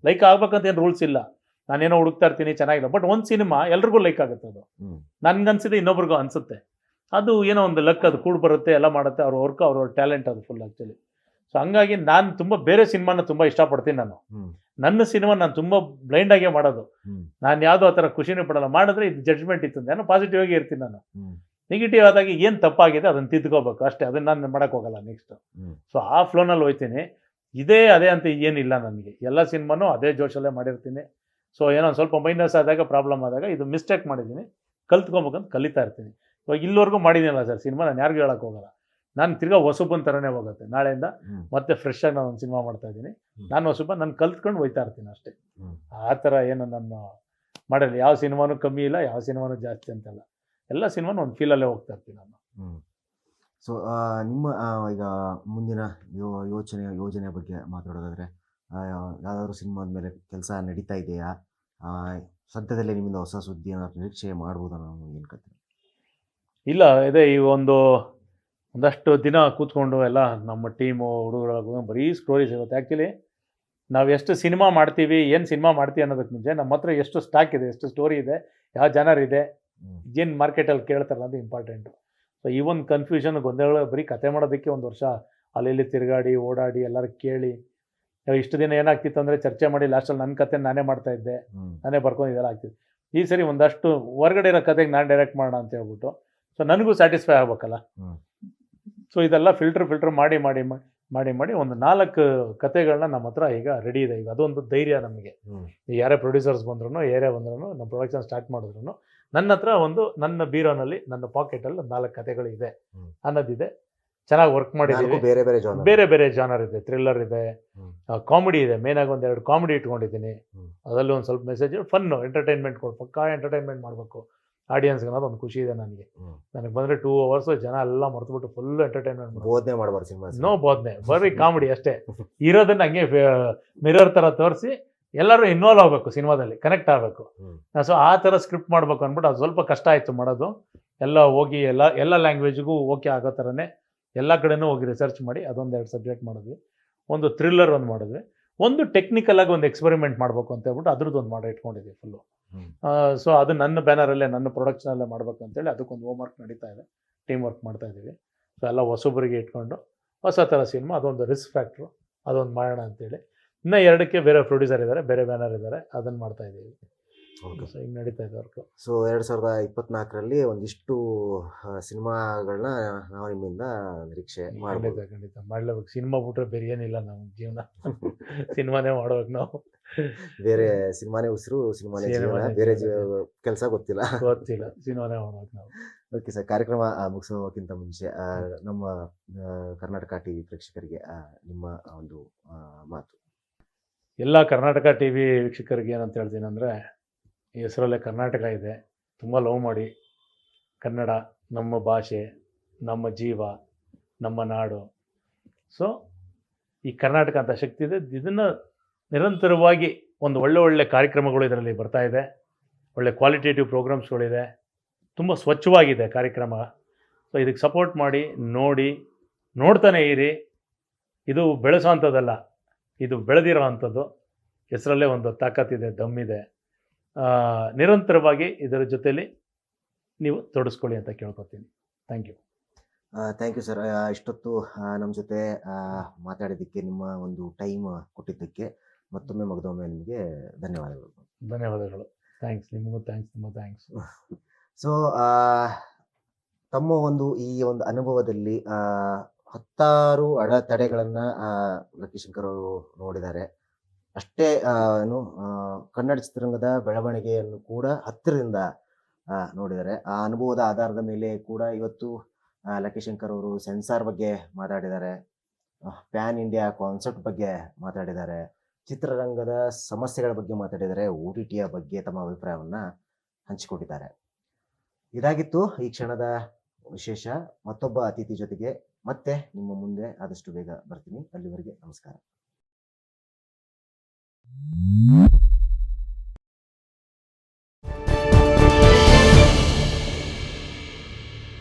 B: ಲೈಕ್ ಆಗ್ಬೇಕಂತ ಏನು ರೂಲ್ಸ್ ಇಲ್ಲ. ನಾನೇನೋ ಹುಡುಕ್ತಾ ಇರ್ತೀನಿ, ಚೆನ್ನಾಗಿಲ್ಲ. ಬಟ್ ಒಂದು ಸಿನಿಮಾ ಎಲ್ರಿಗೂ ಲೈಕ್ ಆಗುತ್ತೆ. ಅದು ನನ್ಗನ್ಸಿದೆ, ಇನ್ನೊಬ್ರಿಗೂ ಅನಿಸುತ್ತೆ. ಅದು ಏನೋ ಒಂದು ಲಕ್, ಅದು ಕೂಡ ಬರುತ್ತೆ, ಎಲ್ಲ ಮಾಡುತ್ತೆ. ಅವ್ರ ವರ್ಕ್, ಅವ್ರ ಟ್ಯಾಲೆಂಟ್ ಅದು ಫುಲ್ ಆ್ಯಕ್ಚುಲಿ. ಸೊ ಹಂಗಾಗಿ ನಾನು ತುಂಬ ಬೇರೆ ಸಿನಿಮಾನ ತುಂಬ ಇಷ್ಟಪಡ್ತೀನಿ. ನಾನು ನನ್ನ ಸಿನಿಮಾ ನಾನು ತುಂಬ ಬ್ಲೈಂಡ್ ಆಗೇ ಮಾಡೋದು.
A: ಹ್ಮ್.
B: ನಾನು ಯಾವುದೋ ಆ ಥರ ಖುಷಿನೇ ಪಡಲ್ಲ. ಮಾಡಿದ್ರೆ ಇದು ಜಡ್ಜ್ಮೆಂಟ್ ಇತ್ತು ನಾನು ಪಾಸಿಟಿವ್ ಆಗಿ ಇರ್ತೀನಿ. ನಾನು
A: ಹ್ಮ್.
B: ನೆಗೆಟಿವ್ ಆದಾಗ ಏನು ತಪ್ಪಾಗಿದೆ ಅದನ್ನು ತಿದ್ಕೋಬೇಕು ಅಷ್ಟೇ. ಅದನ್ನು ನಾನು ಮಾಡೋಕ್ಕೆ ಹೋಗಲ್ಲ ನೆಕ್ಸ್ಟ್.
A: ಹ್ಮ್.
B: ಸೊ ಆ ಫ್ಲೋನಲ್ಲಿ ಹೋಗ್ತೀನಿ. ಅದೇ ಅಂತ ಏನಿಲ್ಲ ನನಗೆ. ಎಲ್ಲ ಸಿನಿಮಾನೂ ಅದೇ ಜೋಶಲ್ಲೇ ಮಾಡಿರ್ತೀನಿ. ಸೊ ಏನೋ ಒಂದು ಸ್ವಲ್ಪ ಮೈನಸ್ ಆದಾಗ ಪ್ರಾಬ್ಲಮ್ ಆದಾಗ ಇದು ಮಿಸ್ಟೇಕ್ ಮಾಡಿದ್ದೀನಿ, ಕಲ್ತ್ಕೊಬೇಕಂತ ಕಲಿತಾ ಇರ್ತೀನಿ. ಇವಾಗ ಇಲ್ಲಿವರೆಗೂ ಮಾಡಿದ್ದೀನಲ್ಲ ಸರ್ ಸಿನಿಮಾ, ನಾನು ಯಾರಿಗೂ ಹೇಳೋಕ್ಕೆ ಹೋಗಲ್ಲ. ನಾನು ತಿರ್ಗಾ ಹೊಸಬನ ಥರನೇ ಹೋಗುತ್ತೆ. ನಾಳೆಯಿಂದ ಮತ್ತೆ ಫ್ರೆಶ್ ಆಗಿ ನಾನು ಒಂದು ಸಿನಿಮಾ ಮಾಡ್ತಾ ಇದ್ದೀನಿ. ನಾನು ಹೊಸಬ, ನಾನು ಕಲ್ತ್ಕೊಂಡು ಹೋಗ್ತಾ ಇರ್ತೀನಿ ಅಷ್ಟೇ. ಆ ಥರ ಏನು ನಾನು ಮಾಡಿಲ್ಲ. ಯಾವ ಸಿನಿಮಾನೂ ಕಮ್ಮಿ ಇಲ್ಲ, ಯಾವ ಸಿನಿಮಾನೂ ಜಾಸ್ತಿ ಅಂತಲ್ಲ. ಎಲ್ಲ ಸಿನಿಮಾನು ಒಂದು ಫೀಲಲ್ಲೇ ಹೋಗ್ತಾ ಇರ್ತೀನಿ ನಾನು.
A: ಸೊ ನಿಮ್ಮ ಈಗ ಮುಂದಿನ ಯೋಜನೆ ಬಗ್ಗೆ ಮಾತಾಡೋದಾದ್ರೆ ಯಾವ್ದಾದ್ರು ಸಿನಿಮಾದ ಮೇಲೆ ಕೆಲಸ ನಡೀತಾ ಇದೆಯಾ? ಸದ್ಯದಲ್ಲೇ ನಿಮ್ಮಿಂದ ಹೊಸ ಸುದ್ದಿ ಏನಾದ್ರು ನಿರೀಕ್ಷೆ ಮಾಡ್ಬೋದಾ? ನಾವು ಏನು ಕತೆ?
B: ಇಲ್ಲ, ಈ ಒಂದಷ್ಟು ದಿನ ಕೂತ್ಕೊಂಡು ಎಲ್ಲ ನಮ್ಮ ಟೀಮು ಹುಡುಗರು ಬರೀ ಸ್ಟೋರೀಸ್ ಇರುತ್ತೆ. ಆ್ಯಕ್ಚುಲಿ ನಾವು ಎಷ್ಟು ಸಿನಿಮಾ ಮಾಡ್ತೀವಿ, ಏನು ಸಿನಿಮಾ ಮಾಡ್ತೀವಿ ಅನ್ನೋದಕ್ಕೆ ಮುಂಚೆ ನಮ್ಮ ಹತ್ರ ಎಷ್ಟು ಸ್ಟಾಕ್ ಇದೆ, ಎಷ್ಟು ಸ್ಟೋರಿ ಇದೆ, ಯಾವ ಜನರ್ ಇದೆ, ಏನು ಮಾರ್ಕೆಟಲ್ಲಿ ಕೇಳ್ತಾರಲ್ಲ ಅದು ಇಂಪಾರ್ಟೆಂಟು. ಸೊ ಈ ಒಂದು ಕನ್ಫ್ಯೂಷನ್ ಗೊಂದಲ, ಬರೀ ಕತೆ ಮಾಡೋದಕ್ಕೆ ಒಂದು ವರ್ಷ ಅಲ್ಲಿ ತಿರುಗಾಡಿ ಓಡಾಡಿ ಎಲ್ಲರೂ ಕೇಳಿ, ಇಷ್ಟು ದಿನ ಏನಾಗ್ತಿತ್ತು ಅಂದರೆ ಚರ್ಚೆ ಮಾಡಿ ಲಾಸ್ಟಲ್ಲಿ ನನ್ನ ಕತೆ ನಾನೇ ಮಾಡ್ತಾಯಿದ್ದೆ, ನಾನೇ ಬರ್ಕೊಂಡಿದ್ದೆಲ್ಲ ಆಗ್ತಿತ್ತು. ಈ ಸರಿ ಒಂದಷ್ಟು ಹೊರಗಡೆ ಇರೋ ಕತೆಗೆ ನಾನು ಡೈರೆಕ್ಟ್ ಮಾಡೋಣ ಅಂತ ಹೇಳ್ಬಿಟ್ಟು, ಸೊ ನನಗೂ ಸ್ಯಾಟಿಸ್ಫೈ ಆಗ್ಬೇಕಲ್ಲ. ಸೊ ಇದೆಲ್ಲ ಫಿಲ್ಟರ್ ಮಾಡಿ ಮಾಡಿ ಮಾಡಿ ಮಾಡಿ ಒಂದು 4 ಕತೆಗಳನ್ನ ನಮ್ಮ ಹತ್ರ ಈಗ ರೆಡಿ ಇದೆ. ಈಗ ಅದೊಂದು ಧೈರ್ಯ ನಮಗೆ. ಯಾರೇ ಪ್ರೊಡ್ಯೂಸರ್ಸ್ ಬಂದ್ರು, ಏರೇ ಬಂದ್ರು, ನಮ್ಮ ಪ್ರೊಡಕ್ಷನ್ ಸ್ಟಾರ್ಟ್ ಮಾಡಿದ್ರು, ನನ್ನ ಹತ್ರ ನನ್ನ ಬೀರೋನಲ್ಲಿ, ನನ್ನ ಪಾಕೆಟಲ್ಲಿ 4 ಕತೆಗಳು ಇದೆ ಅನ್ನೋದಿದೆ. ಚೆನ್ನಾಗಿ ವರ್ಕ್ ಮಾಡಿದ್ದೀವಿ. ಬೇರೆ ಬೇರೆ ಜಾನರ್ ಇದೆ. ಥ್ರಿಲ್ಲರ್ ಇದೆ, ಕಾಮಿಡಿ ಇದೆ. ಮೇನಾಗಿ 2 ಕಾಮಿಡಿ ಇಟ್ಕೊಂಡಿದ್ದೀನಿ. ಅದರಲ್ಲಿ ಒಂದು ಸ್ವಲ್ಪ ಮೆಸೇಜ್, ಫನ್ನು, ಎಂಟರ್ಟೈನ್ಮೆಂಟ್ ಪಕ್ಕಾ ಎಂಟರ್ಟೈನ್ಮೆಂಟ್ ಮಾಡಬೇಕು ಆಡಿಯನ್ಸ್ಗೆ ಅನ್ನೋದು ಒಂದು ಖುಷಿ ಇದೆ ನನಗೆ. ನನಗೆ ಬಂದರೆ 2 hours ಜನ ಎಲ್ಲ ಮರೆತುಬಿಟ್ಟು ಫುಲ್ ಎಂಟರ್ಟೈನ್ಮೆಂಟ್
A: ಬೋಧನೆ ಮಾಡಬಾರ್ದು ಸಿನಿಮಾ.
B: ನೋ ಬೋಧನೆ, ಬರೀ ಕಾಮಿಡಿ ಅಷ್ಟೇ. ಇರೋದನ್ನ ಹಂಗೆ ಮಿರರ್ ಥರ ತೋರಿಸಿ ಎಲ್ಲರೂ ಇನ್ವಾಲ್ವ್ ಆಗಬೇಕು, ಸಿನಿಮಾದಲ್ಲಿ ಕನೆಕ್ಟ್ ಆಗಬೇಕು. ಸೊ ಆ ಥರ ಸ್ಕ್ರಿಪ್ಟ್ ಮಾಡಬೇಕು ಅಂದ್ಬಿಟ್ಟು ಅದು ಸ್ವಲ್ಪ ಕಷ್ಟ ಆಯಿತು ಮಾಡೋದು. ಎಲ್ಲ ಹೋಗಿ ಎಲ್ಲ ಲ್ಯಾಂಗ್ವೇಜ್ಗೂ ಓಕೆ ಆಗೋ ಥರನೇ ಎಲ್ಲ ಕಡೆನೂ ಹೋಗಿ ರಿಸರ್ಚ್ ಮಾಡಿ ಅದೊಂದು 2 ಸಬ್ಜೆಕ್ಟ್ ಮಾಡಿದ್ವಿ. ಒಂದು ಥ್ರಿಲ್ಲರ್ ಒಂದು ಮಾಡಿದ್ವಿ. ಒಂದು ಟೆಕ್ನಿಕಲ್ ಆಗಿ ಒಂದು ಎಕ್ಸ್ಪೆರಿಮೆಂಟ್ ಮಾಡಬೇಕು ಅಂತ ಹೇಳ್ಬಿಟ್ಟು ಅದ್ರದ್ದು ಒಂದು ಮಾಡಿ ಇಟ್ಕೊಂಡಿದ್ದೀವಿ ಫುಲ್ಲು. ಸೊ ಅದು ನನ್ನ ಬ್ಯಾನರಲ್ಲೇ, ನನ್ನ ಪ್ರೊಡಕ್ಷನಲ್ಲೇ ಮಾಡಬೇಕು ಅಂತೇಳಿ ಅದಕ್ಕೊಂದು ಹೋಮ್ ವರ್ಕ್ ನಡೀತಾ ಇದೆ, ಟೀಮ್ ವರ್ಕ್ ಮಾಡ್ತಾ ಇದ್ದೀವಿ. ಸೊ ಎಲ್ಲ ಹೊಸೊಬ್ಬರಿಗೆ ಇಟ್ಕೊಂಡು ಹೊಸ ಥರ ಸಿನಿಮಾ, ಅದೊಂದು ರಿಸ್ಕ್ ಫ್ಯಾಕ್ಟ್ರು, ಅದೊಂದು ಮಾಡೋಣ ಅಂತೇಳಿ. ಇನ್ನು 2ಕ್ಕೆ ಬೇರೆ ಪ್ರೊಡ್ಯೂಸರ್ ಇದ್ದಾರೆ, ಬೇರೆ ಬ್ಯಾನರ್ ಇದ್ದಾರೆ, ಅದನ್ನು ಮಾಡ್ತಾ ಇದ್ದೀವಿ. ಸೊ ಈಗ ನಡೀತಾ ಇದೆ ವರ್ಕು.
A: ಸೊ 2024ರಲ್ಲಿ ಒಂದಿಷ್ಟು ಸಿನಿಮಾಗಳನ್ನ ನಾವು ನಿಮ್ಮಿಂದ ನಿರೀಕ್ಷೆ ಮಾಡಬಹುದು.
B: ಖಂಡಿತ ಮಾಡಲೇಬೇಕು. ಸಿನಿಮಾ ಬಿಟ್ರೆ ಬೇರೆ ಏನಿಲ್ಲ ನಮ್ಮ ಜೀವನ. ಸಿನಿಮಾನೇ ಮಾಡ್ಬೇಕು ನಾವು.
A: ಬೇರೆ ಸಿನಿಮಾನೇ ಉಸಿರು, ಸಿನಿಮಾನೇ ಜೀವನ, ಬೇರೆ ಕೆಲಸ ಗೊತ್ತಿಲ್ಲ.
B: ಸಿನಿಮಾನೇ ಮಾಡ್ಬೇಕು ನಾವು.
A: ಓಕೆ ಸರ್, ಕಾರ್ಯಕ್ರಮ ಮುಗಿಸೋಕ್ಕಿಂತ ಮುಂಚೆ ನಮ್ಮ ಕರ್ನಾಟಕ ಟಿವಿ ಪ್ರೇಕ್ಷಕರಿಗೆ ನಿಮ್ಮ ಒಂದು ಮಾತು.
B: ಎಲ್ಲ ಕರ್ನಾಟಕ ಟಿವಿ ವೀಕ್ಷಕರಿಗೆ ಏನಂತ ಹೇಳ್ತೀನಿ ಅಂದರೆ, ಈ ಹೆಸರಲ್ಲೇ ಕರ್ನಾಟಕ ಇದೆ. ತುಂಬ ಲವ್ ಮಾಡಿ. ಕನ್ನಡ ನಮ್ಮ ಭಾಷೆ, ನಮ್ಮ ಜೀವ, ನಮ್ಮ ನಾಡು. ಸೊ ಈ ಕರ್ನಾಟಕ ಅಂತ ಶಕ್ತಿ ಇದೆ. ಇದನ್ನು ನಿರಂತರವಾಗಿ ಒಂದು ಒಳ್ಳೆ ಕಾರ್ಯಕ್ರಮಗಳು ಇದರಲ್ಲಿ ಬರ್ತಾ ಇದೆ. ಒಳ್ಳೆ ಕ್ವಾಲಿಟೇಟಿವ್ ಪ್ರೋಗ್ರಾಮ್ಸ್ಗಳಿದೆ. ತುಂಬ ಸ್ವಚ್ಛವಾಗಿದೆ ಕಾರ್ಯಕ್ರಮ. ಸೊ ಇದಕ್ಕೆ ಸಪೋರ್ಟ್ ಮಾಡಿ, ನೋಡ್ತಾನೆ ಇರಿ. ಇದು ಬೆಳೆಸೋ ಅಂಥದ್ದಲ್ಲ, ಇದು ಬೆಳೆದಿರೋ ಅಂಥದ್ದು. ಹೆಸರಲ್ಲೇ ಒಂದು ತಾಕತ್ತಿದೆ, ದಮ್ಮಿದೆ. ನಿರಂತರವಾಗಿ ಇದರ ಜೊತೆಯಲ್ಲಿ ನೀವು ತೊಡಸ್ಕೊಳ್ಳಿ ಅಂತ ಕೇಳ್ಕೊತೀನಿ. Thank you.
A: Thank you sir. ಇಷ್ಟೊತ್ತು ನಮ್ಮ ಜೊತೆ ಮಾತಾಡಿದ್ದಕ್ಕೆ, ನಿಮ್ಮ ಒಂದು ಟೈಮ್ ಕೊಟ್ಟಿದ್ದಕ್ಕೆ ಮತ್ತೊಮ್ಮೆ ನಿಮಗೆ
B: ಧನ್ಯವಾದಗಳು. ಥ್ಯಾಂಕ್ಸ್. ನಿಮಗೂ ಥ್ಯಾಂಕ್ಸ್, ತುಂಬ ಥ್ಯಾಂಕ್ಸ್.
A: ಸೊ ತಮ್ಮ ಈ ಒಂದು ಅನುಭವದಲ್ಲಿ 10 ಅಡೆತಡೆಗಳನ್ನು ಲಕ್ಕಿಶಂಕರ್ ಅವರು ನೋಡಿದ್ದಾರೆ. ಅಷ್ಟೇ ಕನ್ನಡ ಚಿತ್ರರಂಗದ ಬೆಳವಣಿಗೆಯನ್ನು ಕೂಡ ಹತ್ತಿರದಿಂದ ನೋಡಿದ್ದಾರೆ. ಆ ಅನುಭವದ ಆಧಾರದ ಮೇಲೆ ಕೂಡ ಇವತ್ತು ಲಕ್ಕಿಶಂಕರ್ ಅವರು ಸೆನ್ಸಾರ್ ಬಗ್ಗೆ ಮಾತಾಡಿದ್ದಾರೆ, ಪ್ಯಾನ್ ಇಂಡಿಯಾ ಕಾನ್ಸೆಪ್ಟ್ ಬಗ್ಗೆ ಮಾತಾಡಿದ್ದಾರೆ, ಚಿತ್ರರಂಗದ ಸಮಸ್ಯೆಗಳ ಬಗ್ಗೆ ಮಾತಾಡಿದ್ದಾರೆ, OTTಯ ಬಗ್ಗೆ ತಮ್ಮ ಅಭಿಪ್ರಾಯವನ್ನು ಹಂಚಿಕೊಂಡಿದ್ದಾರೆ. ಇದಾಗಿತ್ತು ಈ ಕ್ಷಣದ ವಿಶೇಷ. ಮತ್ತೊಬ್ಬ ಅತಿಥಿ ಜೊತೆಗೆ ಮತ್ತೆ ನಿಮ್ಮ ಮುಂದೆ ಆದಷ್ಟು ಬೇಗ ಬರ್ತೀನಿ. ಅಲ್ಲಿವರೆಗೆ ನಮಸ್ಕಾರ.